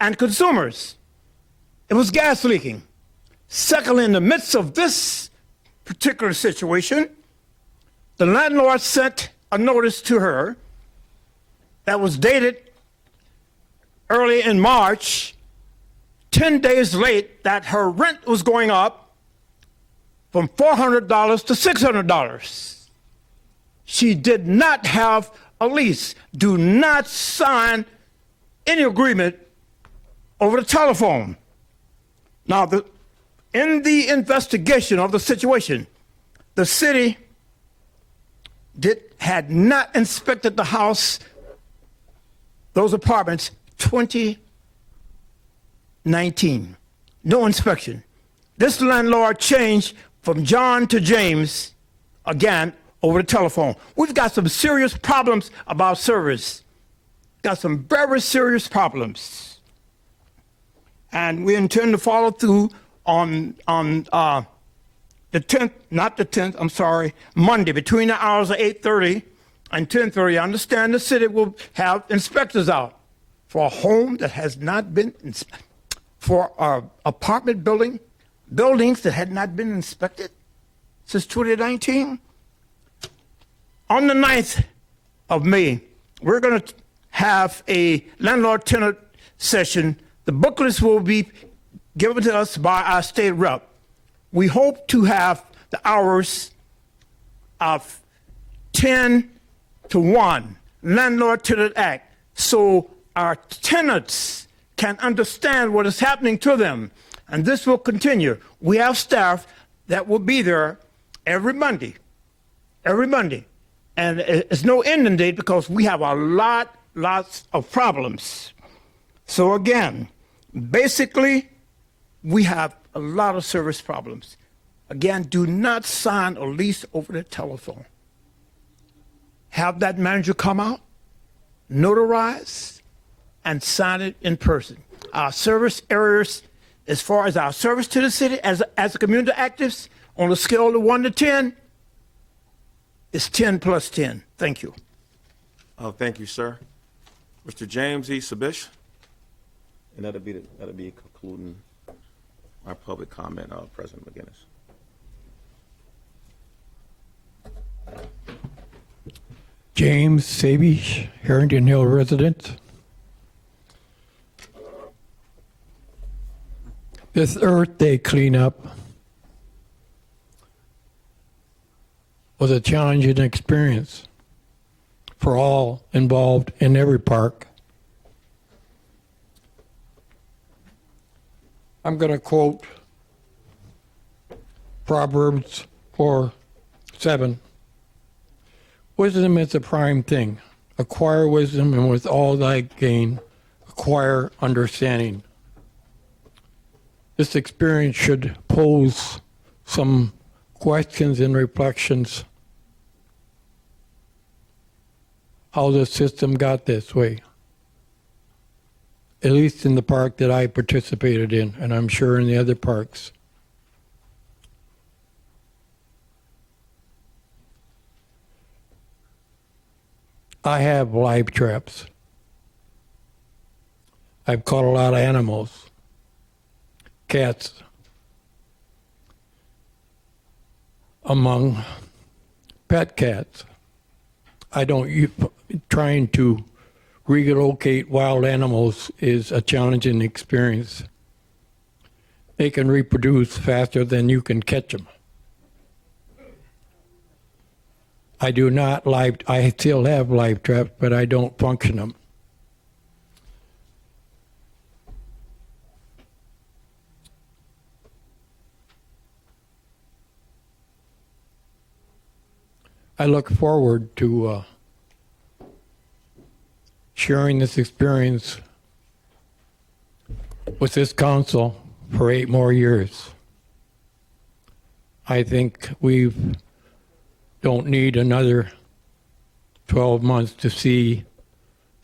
and consumers. It was gas leaking. Secondly, in the midst of this particular situation, the landlord sent a notice to her that was dated early in March, 10 days late, that her rent was going up from $400 to $600. She did not have a lease. Do not sign any agreement over the telephone. Now, in the investigation of the situation, the city had not inspected the house, those apartments, 2019. No inspection. This landlord changed from John to James, again, over the telephone. We've got some serious problems about service. Got some very serious problems. And we intend to follow through on the 10th, not the 10th, I'm sorry, Monday, between the hours of 8:30 and 10:30. I understand the city will have inspectors out for a home that has not been inspected, for apartment buildings that had not been inspected since 2019. On the 9th of May, we're going to have a landlord-tenant session. The booklets will be given to us by our state rep. We hope to have the hours of 10 to 1, Landlord-Tenant Act, so our tenants can understand what is happening to them. And this will continue. We have staff that will be there every Monday. And it's no ending date because we have lots of problems. So again, basically, we have a lot of service problems. Again, do not sign a lease over the telephone. Have that manager come out, notarize, and sign it in person. Our service areas, as far as our service to the city as a community actives, on a scale of 1 to 10, it's 10 plus 10. Thank you. Thank you, sir. Mr. James E. Sabish. And that'll be concluding our public comment, President McGinnis. James Sabish, Harrington Hill resident. This Earth Day cleanup was a challenging experience for all involved in every park. I'm going to quote Proverbs 4:7. Wisdom is the prime thing. Acquire wisdom, and with all thy gain, acquire understanding. This experience should pose some questions and reflections. How the system got this way. At least in the park that I participated in, and I'm sure in the other parks. I have live traps. I've caught a lot of animals. Cats among pet cats. Trying to relocate wild animals is a challenging experience. They can reproduce faster than you can catch them. I still have live traps, but I don't function them. I look forward to sharing this experience with this council for 8 more years. I think we don't need another 12 months to see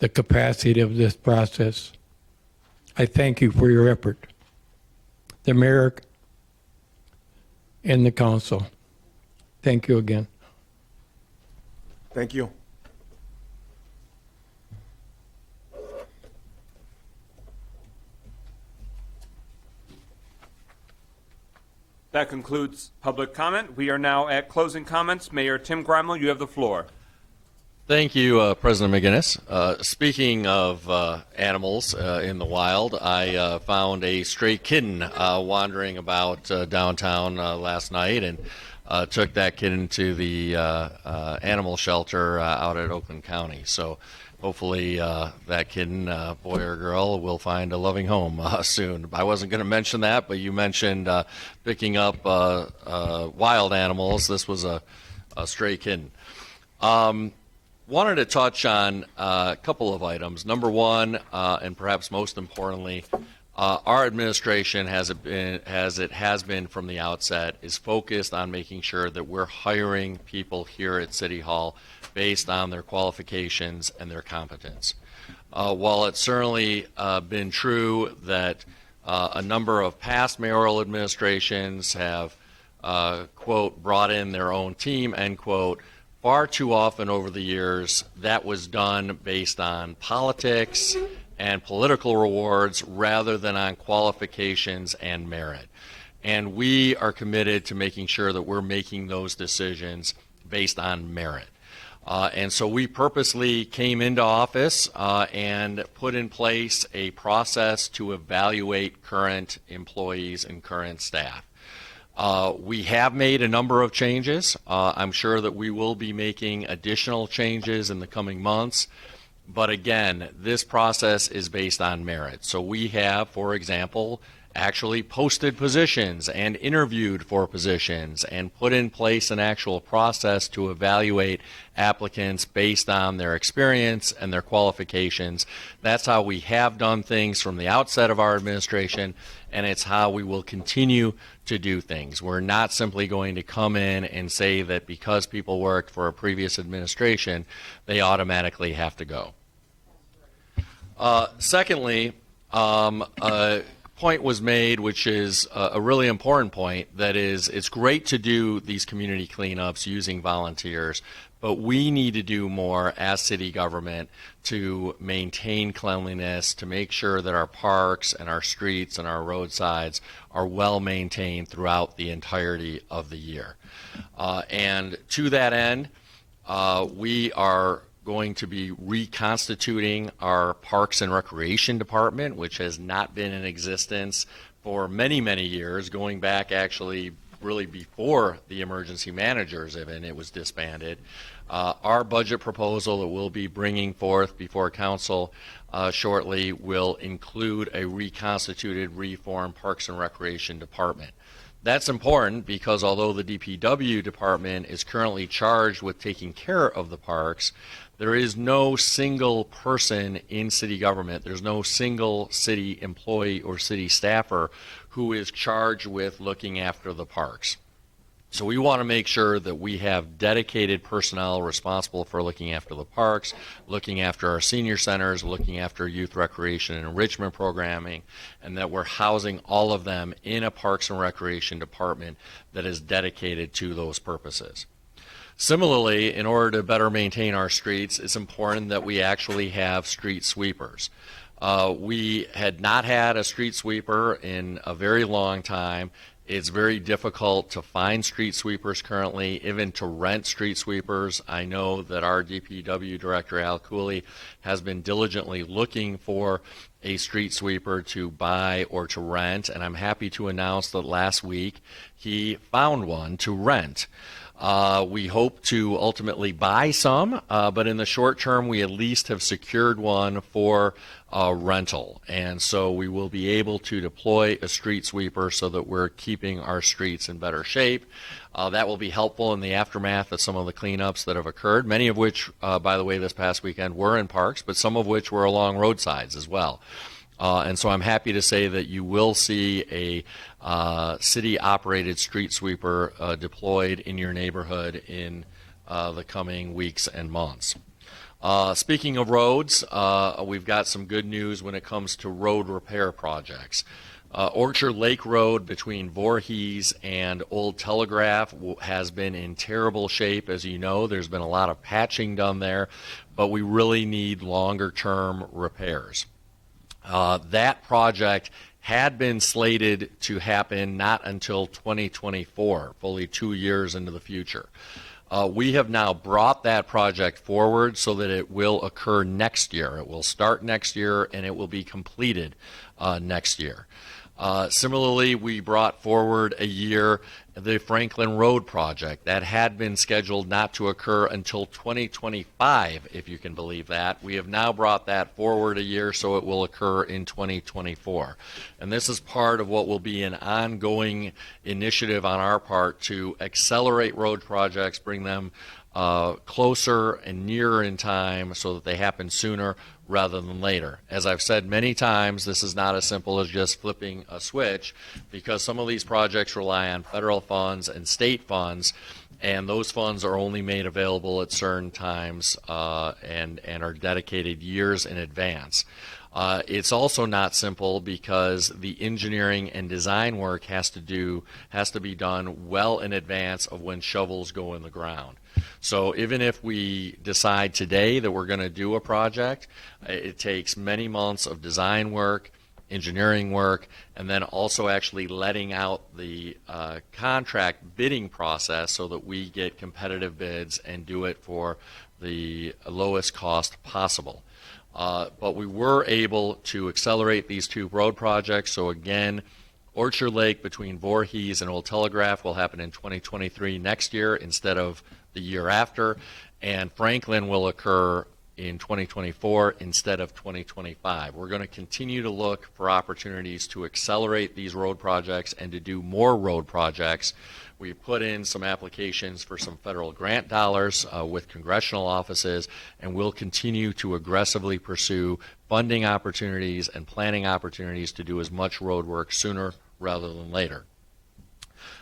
the capacity of this process. I thank you for your effort, the mayor and the council. Thank you again. Thank you. That concludes public comment. We are now at closing comments. Mayor Tim Grimel, you have the floor. Thank you, President McGinnis. Speaking of animals in the wild, I found a stray kitten wandering about downtown last night and took that kitten to the animal shelter out at Oakland County. So hopefully that kitten, boy or girl, will find a loving home soon. I wasn't going to mention that, but you mentioned picking up wild animals. This was a stray kitten. Wanted to touch on a couple of items. Number one, and perhaps most importantly, our administration, as it has been from the outset, is focused on making sure that we're hiring people here at City Hall based on their qualifications and their competence. While it's certainly been true that a number of past mayoral administrations have, quote, brought in their own team, end quote, far too often over the years that was done based on politics and political rewards rather than on qualifications and merit. And we are committed to making sure that we're making those decisions based on merit. And so we purposely came into office and put in place a process to evaluate current employees and current staff. We have made a number of changes. I'm sure that we will be making additional changes in the coming months. But again, this process is based on merit. So we have, for example, actually posted positions and interviewed for positions and put in place an actual process to evaluate applicants based on their experience and their qualifications. That's how we have done things from the outset of our administration, and it's how we will continue to do things. We're not simply going to come in and say that because people worked for a previous administration, they automatically have to go. Secondly, a point was made, which is a really important point, that is, it's great to do these community cleanups using volunteers, but we need to do more as city government to maintain cleanliness, to make sure that our parks and our streets and our roadsides are well maintained throughout the entirety of the year. And to that end, we are going to be reconstituting our Parks and Recreation Department, which has not been in existence for many, many years, going back actually really before the emergency managers even it was disbanded. Our budget proposal that we'll be bringing forth before council shortly will include a reconstituted, reformed Parks and Recreation Department. That's important because although the DPW department is currently charged with taking care of the parks, there is no single person in city government, there's no single city employee or city staffer who is charged with looking after the parks. So we want to make sure that we have dedicated personnel responsible for looking after the parks, looking after our senior centers, looking after youth recreation and enrichment programming, and that we're housing all of them in a Parks and Recreation department that is dedicated to those purposes. Similarly, in order to better maintain our streets, it's important that we actually have street sweepers. We had not had a street sweeper in a very long time. It's very difficult to find street sweepers currently, even to rent street sweepers. I know that our DPW director, Al Cooley, has been diligently looking for a street sweeper to buy or to rent, and I'm happy to announce that last week he found one to rent. We hope to ultimately buy some, but in the short term, we at least have secured one for rental. And so we will be able to deploy a street sweeper so that we're keeping our streets in better shape. That will be helpful in the aftermath of some of the cleanups that have occurred, many of which, by the way, this past weekend were in parks, but some of which were along roadsides as well. And so I'm happy to say that you will see a city-operated street sweeper deployed in your neighborhood in the coming weeks and months. Speaking of roads, we've got some good news when it comes to road repair projects. Orchard Lake Road between Voorhees and Old Telegraph has been in terrible shape. As you know, there's been a lot of patching done there, but we really need longer-term repairs. That project had been slated to happen not until 2024, fully 2 years into the future. We have now brought that project forward so that it will occur next year. It will start next year and it will be completed next year. Similarly, we brought forward a year the Franklin Road project that had been scheduled not to occur until 2025, if you can believe that. We have now brought that forward a year so it will occur in 2024. And this is part of what will be an ongoing initiative on our part to accelerate road projects, bring them closer and nearer in time so that they happen sooner rather than later. As I've said many times, this is not as simple as just flipping a switch because some of these projects rely on federal funds and state funds, and those funds are only made available at certain times and are dedicated years in advance. It's also not simple because the engineering and design work has to be done well in advance of when shovels go in the ground. So even if we decide today that we're going to do a project, it takes many months of design work, engineering work, and then also actually letting out the contract bidding process so that we get competitive bids and do it for the lowest cost possible. But we were able to accelerate these two road projects. So again, Orchard Lake between Voorhees and Old Telegraph will happen in 2023 next year instead of the year after, and Franklin will occur in 2024 instead of 2025. We're going to continue to look for opportunities to accelerate these road projects and to do more road projects. We've put in some applications for some federal grant dollars with congressional offices, and we'll continue to aggressively pursue funding opportunities and planning opportunities to do as much road work sooner rather than later.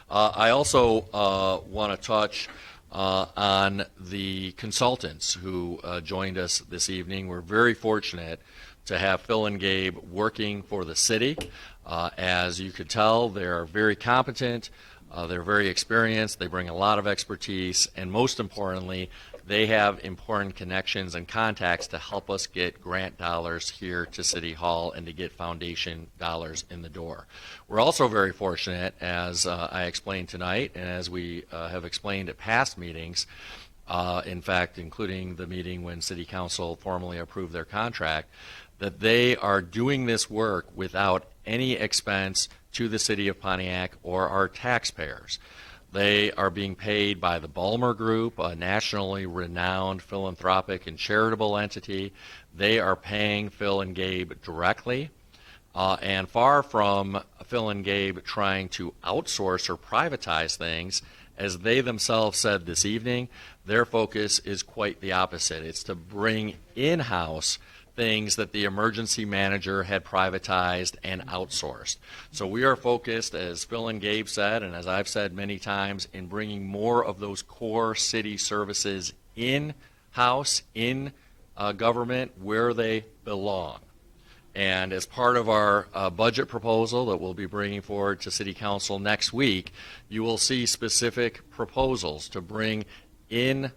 I also want to touch on the consultants who joined us this evening. We're very fortunate to have Phil and Gabe working for the city. As you could tell, they're very competent, they're very experienced, they bring a lot of expertise, and most importantly, they have important connections and contacts to help us get grant dollars here to City Hall and to get foundation dollars in the door. We're also very fortunate, as I explained tonight, and as we have explained at past meetings, in fact, including the meeting when City Council formally approved their contract, that they are doing this work without any expense to the City of Pontiac or our taxpayers. They are being paid by the Ballmer Group, a nationally renowned philanthropic and charitable entity. They are paying Phil and Gabe directly. And far from Phil and Gabe trying to outsource or privatize things, as they themselves said this evening, their focus is quite the opposite. It's to bring in-house things that the emergency manager had privatized and outsourced. So we are focused, as Phil and Gabe said, and as I've said many times, in bringing more of those core city services in-house, in government, where they belong. And as part of our budget proposal that we'll be bringing forward to City Council next week, you will see specific proposals to bring in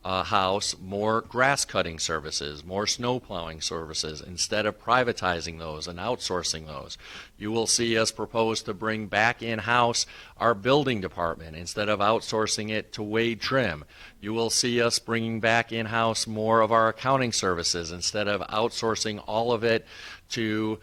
house more grass cutting services, more snow plowing services, instead of privatizing those and outsourcing those. You will see us propose to bring back in-house our building department instead of outsourcing it to Wade Trim. You will see us bringing back in-house more of our accounting services instead of outsourcing all of it to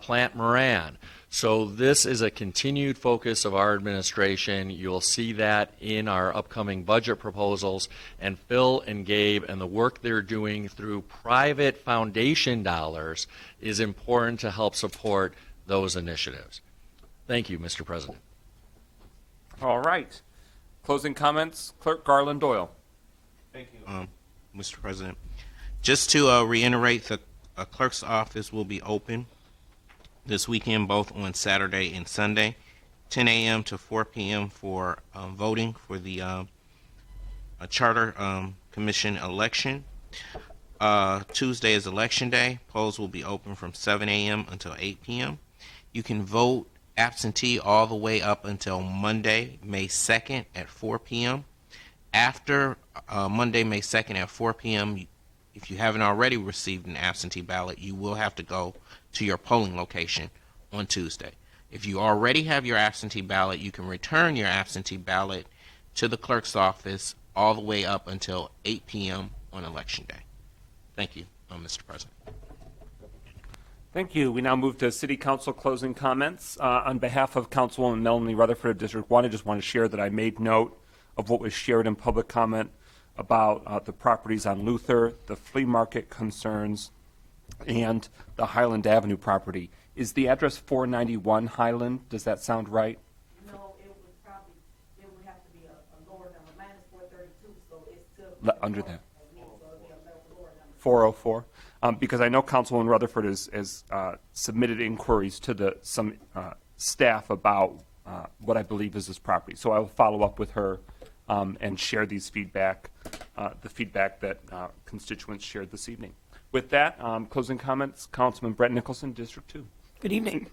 Plant Moran. So this is a continued focus of our administration. You'll see that in our upcoming budget proposals, and Phil and Gabe and the work they're doing through private foundation dollars is important to help support those initiatives. Thank you, Mr. President. All right. Closing comments, Clerk Garland Doyle. Thank you, Mr. President. Just to reiterate, the clerk's office will be open this weekend, both on Saturday and Sunday, 10 a.m. to 4 p.m. for voting for the Charter Commission election. Tuesday is Election Day. Polls will be open from 7 a.m. until 8 p.m. You can vote absentee all the way up until Monday, May 2nd at 4 p.m. After Monday, May 2nd at 4 p.m., if you haven't already received an absentee ballot, you will have to go to your polling location on Tuesday. If you already have your absentee ballot, you can return your absentee ballot to the clerk's office all the way up until 8 p.m. on Election Day. Thank you, Mr. President. Thank you. We now move to City Council closing comments. On behalf of Councilwoman Melanie Rutherford of District 1, I just want to share that I made note of what was shared in public comment about the properties on Luther, the flea market concerns, and the Highland Avenue property. Is the address 491 Highland? Does that sound right? No, it would have to be a lower number. Mine is 432, so it's still Under that. 404? Because I know Councilwoman Rutherford has submitted inquiries to some staff about what I believe is this property. So I will follow up with her and share these feedback, the feedback that constituents shared this evening. With that, closing comments, Councilman Brett Nicholson, District 2. Good evening.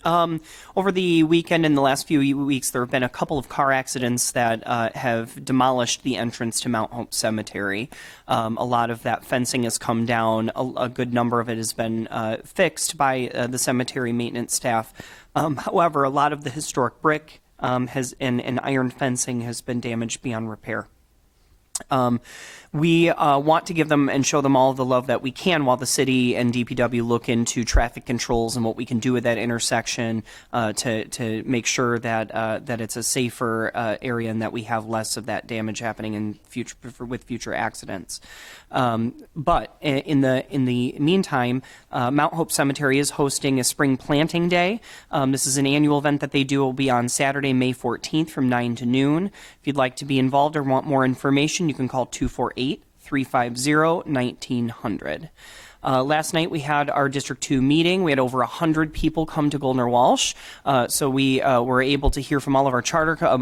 Over the weekend and the last few weeks, there have been a couple of car accidents that have demolished the entrance to Mount Hope Cemetery. A lot of that fencing has come down. A good number of it has been fixed by the cemetery maintenance staff. However, a lot of the historic brick and iron fencing has been damaged beyond repair. We want to give them and show them all the love that we can while the city and DPW look into traffic controls and what we can do with that intersection to make sure that that it's a safer area and that we have less of that damage happening in future with future accidents. But in the meantime, Mount Hope Cemetery is hosting a spring planting day. This is an annual event that they do. It will be on Saturday, May 14th from 9 to noon. If you'd like to be involved or want more information, you can call 248-350-1900. Last night we had our District 2 meeting. We had over 100 people come to Goldner Walsh. So we were able to hear from all of our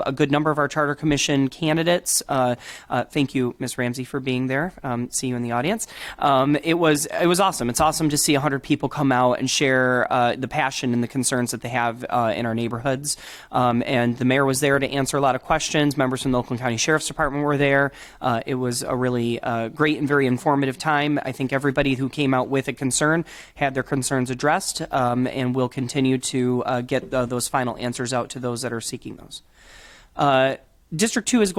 a good number of our Charter Commission candidates. Thank you, Ms. Ramsey, for being there. See you in the audience. It was awesome. It's awesome to see 100 people come out and share the passion and the concerns that they have in our neighborhoods. And the mayor was there to answer a lot of questions. Members from the Oakland County Sheriff's Department were there. It was a really great and very informative time. I think everybody who came out with a concern had their concerns addressed, and we'll continue to get those final answers out to those that are seeking those. District 2 is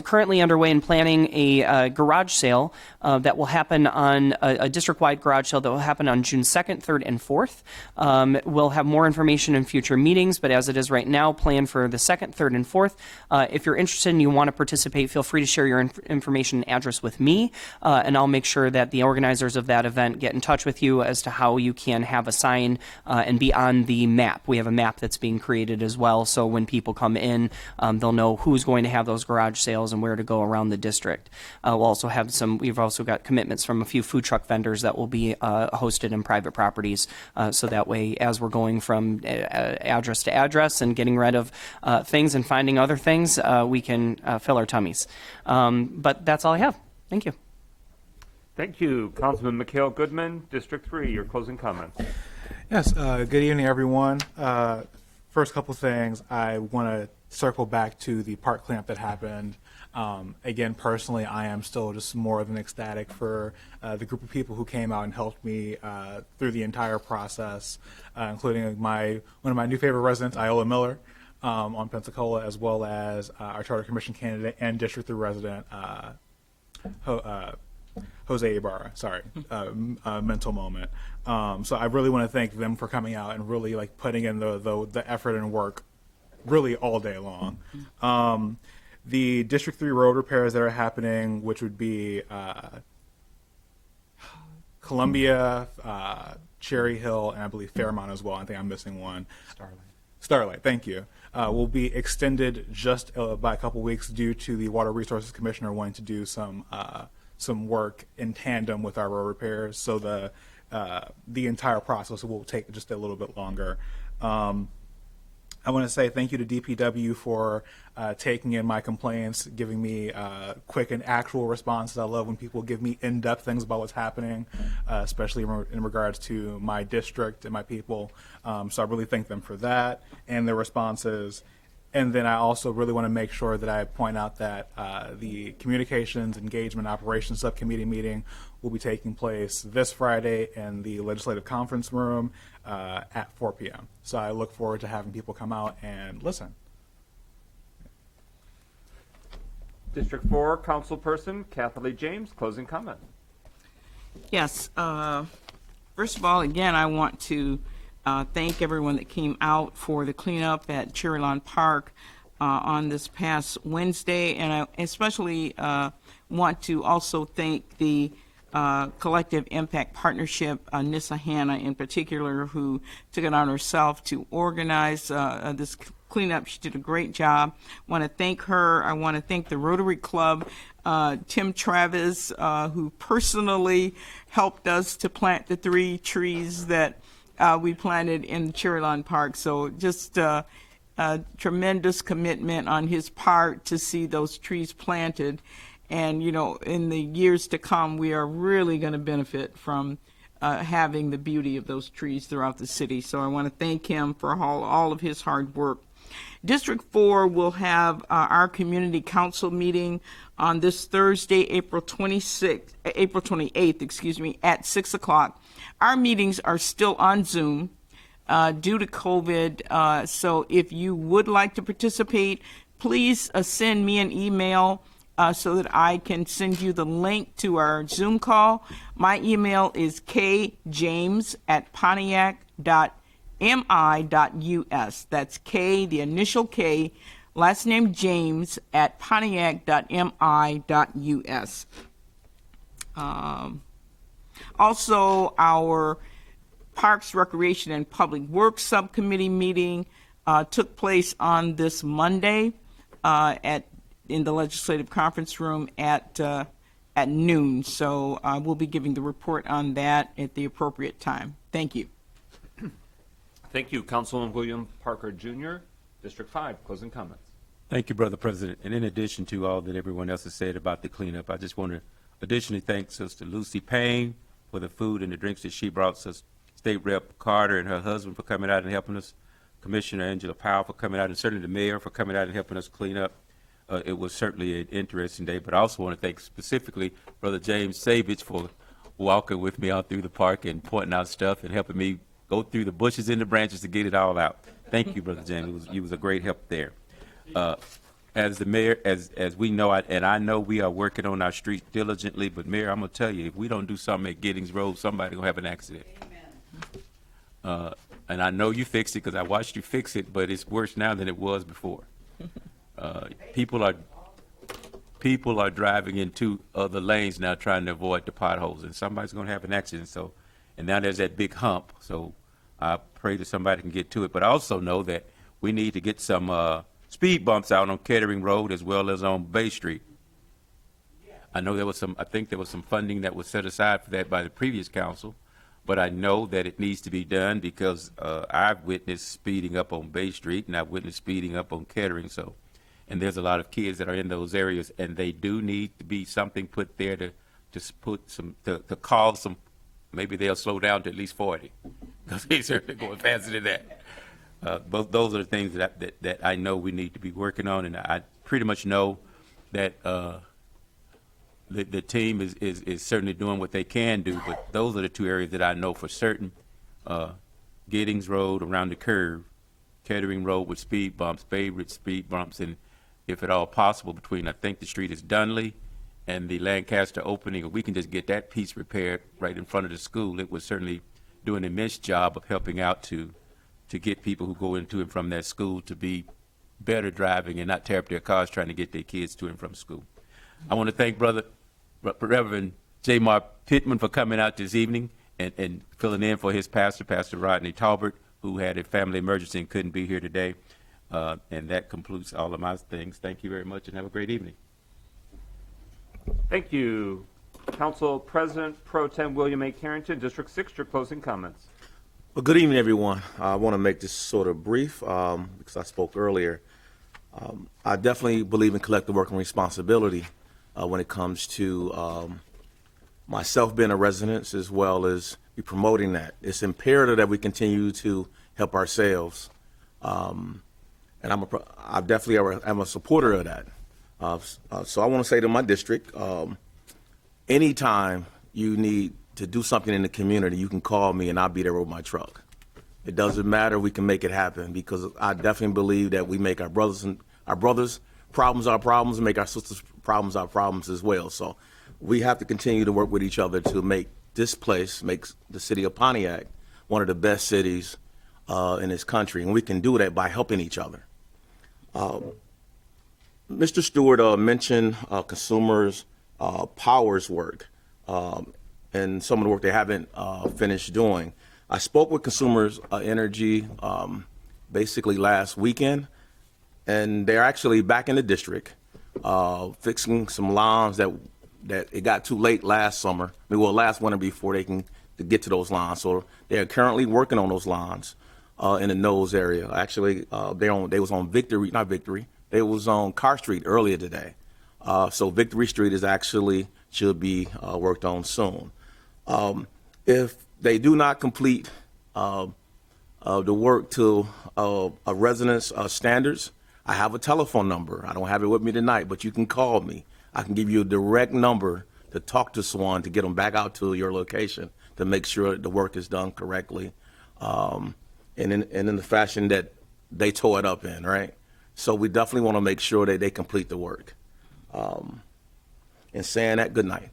currently underway in planning a garage sale that will happen on a district-wide garage sale that will happen on June 2nd, 3rd, and 4th. We'll have more information in future meetings, but as it is right now, plan for the 2nd, 3rd, and 4th. If you're interested and you want to participate, feel free to share your information and address with me, and I'll make sure that the organizers of that event get in touch with you as to how you can have a sign and be on the map. We have a map that's being created as well, so when people come in, they'll know who's going to have those garage sales and where to go around the district. We'll also have we've also got commitments from a few food truck vendors that will be hosted in private properties. So that way, as we're going from address to address and getting rid of things and finding other things, we can fill our tummies. But that's all I have. Thank you. Thank you. Councilman Mikhail Goodman, District 3, your closing comments. Yes, good evening, everyone. First couple things, I want to circle back to the park cleanup that happened. Again, personally, I am still just more than ecstatic for the group of people who came out and helped me through the entire process, including one of my new favorite residents, Iola Miller, on Pensacola, as well as our Charter Commission candidate and District 3 resident, Jose Ibarra. Sorry, mental moment. So I really want to thank them for coming out and really putting in the effort and work really all day long. The District 3 road repairs that are happening, which would be Columbia, Cherry Hill, and I believe Fairmont as well. I think I'm missing one. Starlight, thank you. Will be extended just by a couple weeks due to the Water Resources Commissioner wanting to do some work in tandem with our road repairs. So the entire process will take just a little bit longer. I want to say thank you to DPW for taking in my complaints, giving me quick and actual responses. I love when people give me in-depth things about what's happening, especially in regards to my district and my people. So I really thank them for that and their responses. And then I also really want to make sure that I point out that the Communications, Engagement, Operations Subcommittee meeting will be taking place this Friday in the Legislative Conference Room at 4 p.m. So I look forward to having people come out and listen. District 4, Councilperson Kathleen James, closing comment. Yes. First of all, again, I want to thank everyone that came out for the cleanup at Cherrylawn Park on this past Wednesday, and I especially want to also thank the Collective Impact Partnership, Nissa Hanna in particular, who took it on herself to organize this cleanup. She did a great job. I want to thank her. I want to thank the Rotary Club, Tim Travis, who personally helped us to plant the 3 trees that we planted in Cherrylawn Park. So just a tremendous commitment on his part to see those trees planted. And, you know, in the years to come, we are really going to benefit from having the beauty of those trees throughout the city. So I want to thank him for all of his hard work. District 4 will have our community council meeting on this Thursday, April 28th, at 6 o'clock. Our meetings are still on Zoom due to COVID. So if you would like to participate, please send me an email so that I can send you the link to our Zoom call. My email is kjames@pontiac.mi.us. That's K, the initial K, last name James at pontiac.mi.us. Also, our Parks, Recreation, and Public Works Subcommittee meeting took place on this Monday in the Legislative Conference Room at noon. So we'll be giving the report on that at the appropriate time. Thank you. Thank you, Councilman William Parker Jr., District 5. Closing comments. Thank you, Brother President. And in addition to all that everyone else has said about the cleanup, I just want to additionally thank Sister Lucy Payne for the food and the drinks that she brought, Sister State Rep Carter and her husband for coming out and helping us, Commissioner Angela Powell for coming out, and certainly the mayor for coming out and helping us clean up. It was certainly an interesting day, but I also want to thank specifically Brother James Savage for walking with me out through the park and pointing out stuff and helping me go through the bushes and the branches to get it all out. Thank you, Brother James. You was a great help there. As the mayor, as we know, and I know we are working on our streets diligently, but Mayor, I'm going to tell you, if we don't do something at Giddings Road, somebody's going to have an accident. Amen. And I know you fixed it because I watched you fix it, but it's worse now than it was before. People are driving into other lanes now trying to avoid the potholes, and somebody's going to have an accident. So, and now there's that big hump. So I pray that somebody can get to it. But I also know that we need to get some speed bumps out on Kettering Road as well as on Bay Street. I know I think there was some funding that was set aside for that by the previous council, but I know that it needs to be done because I've witnessed speeding up on Bay Street and I've witnessed speeding up on Kettering. So, and there's a lot of kids that are in those areas, and they do need to be something put there to put some to call some. Maybe they'll slow down to at least 40 because they're certainly going faster than that. But those are the things that I know we need to be working on, and I pretty much know that the team is certainly doing what they can do. But those are the two areas that I know for certain: Giddings Road around the curve, Kettering Road with speed bumps, favorite speed bumps, and if at all possible, between I think the street is Dunley and the Lancaster opening, if we can just get that piece repaired right in front of the school, it would certainly do an immense job of helping out to get people who go into and from that school to be better driving and not tear up their cars trying to get their kids to and from school. I want to thank Reverend J. Mark Pittman for coming out this evening and filling in for his pastor, Pastor Rodney Talbert, who had a family emergency and couldn't be here today. And that concludes all of my things. Thank you very much and have a great evening. Thank you. Council President Pro Tem William A. Carrington, District 6, your closing comments. Well, good evening, everyone. I want to make this sort of brief because I spoke earlier. I definitely believe in collective work and responsibility when it comes to myself being a resident as well as be promoting that. It's imperative that we continue to help ourselves. And I definitely am a supporter of that. So I want to say to my district, anytime you need to do something in the community, you can call me and I'll be there with my truck. It doesn't matter. We can make it happen because I definitely believe that we make our brothers problems our problems and make our sisters problems our problems as well. So we have to continue to work with each other to make this place, make the city of Pontiac one of the best cities in this country. And we can do that by helping each other. Mr. Stewart mentioned consumers' powers work. And some of the work they haven't finished doing. I spoke with Consumers Energy basically last weekend, and they're actually back in the district fixing some lawns that it got too late last summer. Last winter before they can get to those lawns. So they're currently working on those lawns in the Knowles area. Actually, they was on they was on Carr Street earlier today. So Victory Street should be worked on soon. If they do not complete the work to a resident's standards, I have a telephone number. I don't have it with me tonight, but you can call me. I can give you a direct number to talk to someone to get them back out to your location to make sure the work is done correctly and in the fashion that they tore it up in, right? So we definitely want to make sure that they complete the work. and saying that good night.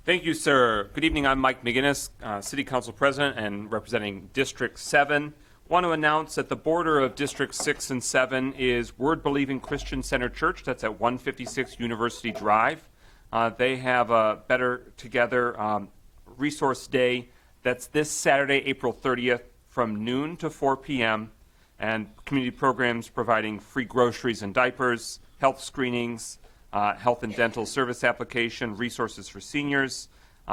Thank you, sir. Good evening. I'm Mike McGinnis, City Council President and representing District 7. Want to announce that the border of District 6 and 7 is Word Believing Christian Center Church. That's at 156 University Drive. They have a Better Together resource day. That's this Saturday, April 30th, from noon to 4 p.m. And community programs providing free groceries and diapers, health screenings, health and dental service application, resources for seniors,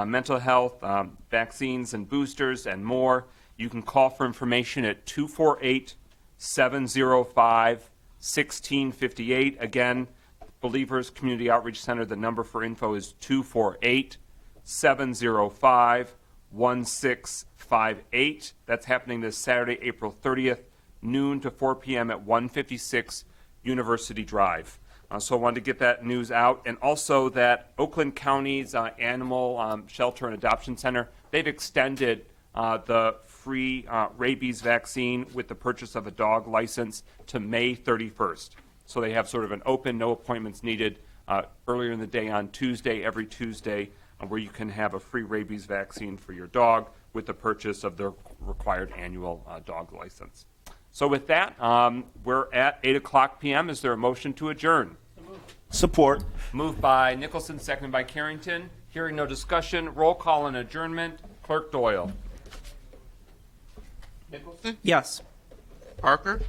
mental health, vaccines and boosters, and more. You can call for information at 248-705-1658. Again, Believers Community Outreach Center, the number for info is 248-705-1658. That's happening this Saturday, April 30th, noon to 4 p.m. at 156 University Drive. So I wanted to get that news out. And also that Oakland County's Animal Shelter and Adoption Center, they've extended the free rabies vaccine with the purchase of a dog license to May 31st. So they have sort of an open, no appointments needed earlier in the day on Tuesday, every Tuesday, where you can have a free rabies vaccine for your dog with the purchase of the required annual dog license. So with that, we're at 8 o'clock p.m. Is there a motion to adjourn? Support. Moved by Nicholson, seconded by Carrington. Hearing no discussion, roll call on adjournment. Clerk Doyle. Nicholson? Yes. Parker?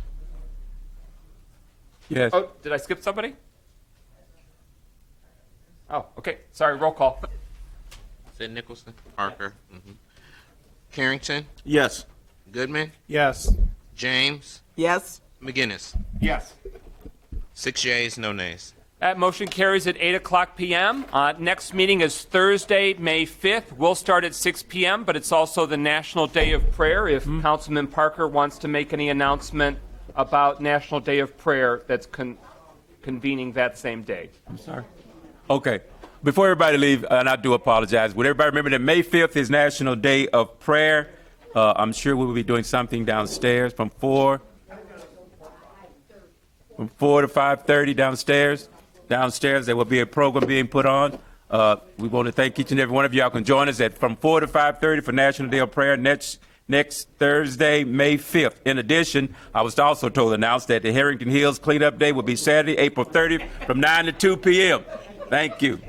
Yes. Oh, did I skip somebody? Oh, okay. Sorry, roll call. Said Nicholson? Parker? Carrington? Yes. Goodman? Yes. James? Yes. McGinnis? Yes. 6 yeas, no nays. That motion carries at 8 o'clock p.m. Next meeting is Thursday, May 5th. We'll start at 6 p.m., but it's also the National Day of Prayer. If Councilman Parker wants to make any announcement about National Day of Prayer that's convening that same day. I'm sorry. Okay. Before everybody leaves, and I do apologize, would everybody remember that May 5th is National Day of Prayer? I'm sure we will be doing something downstairs from 4 to 5:30 downstairs. Downstairs, there will be a program being put on. We want to thank each and every one of y'all can join us from 4 to 5:30 for National Day of Prayer next Thursday, May 5th. In addition, I was also told to announce that the Harrington Hills Cleanup Day will be Saturday, April 30th from 9 to 2 p.m. Thank you.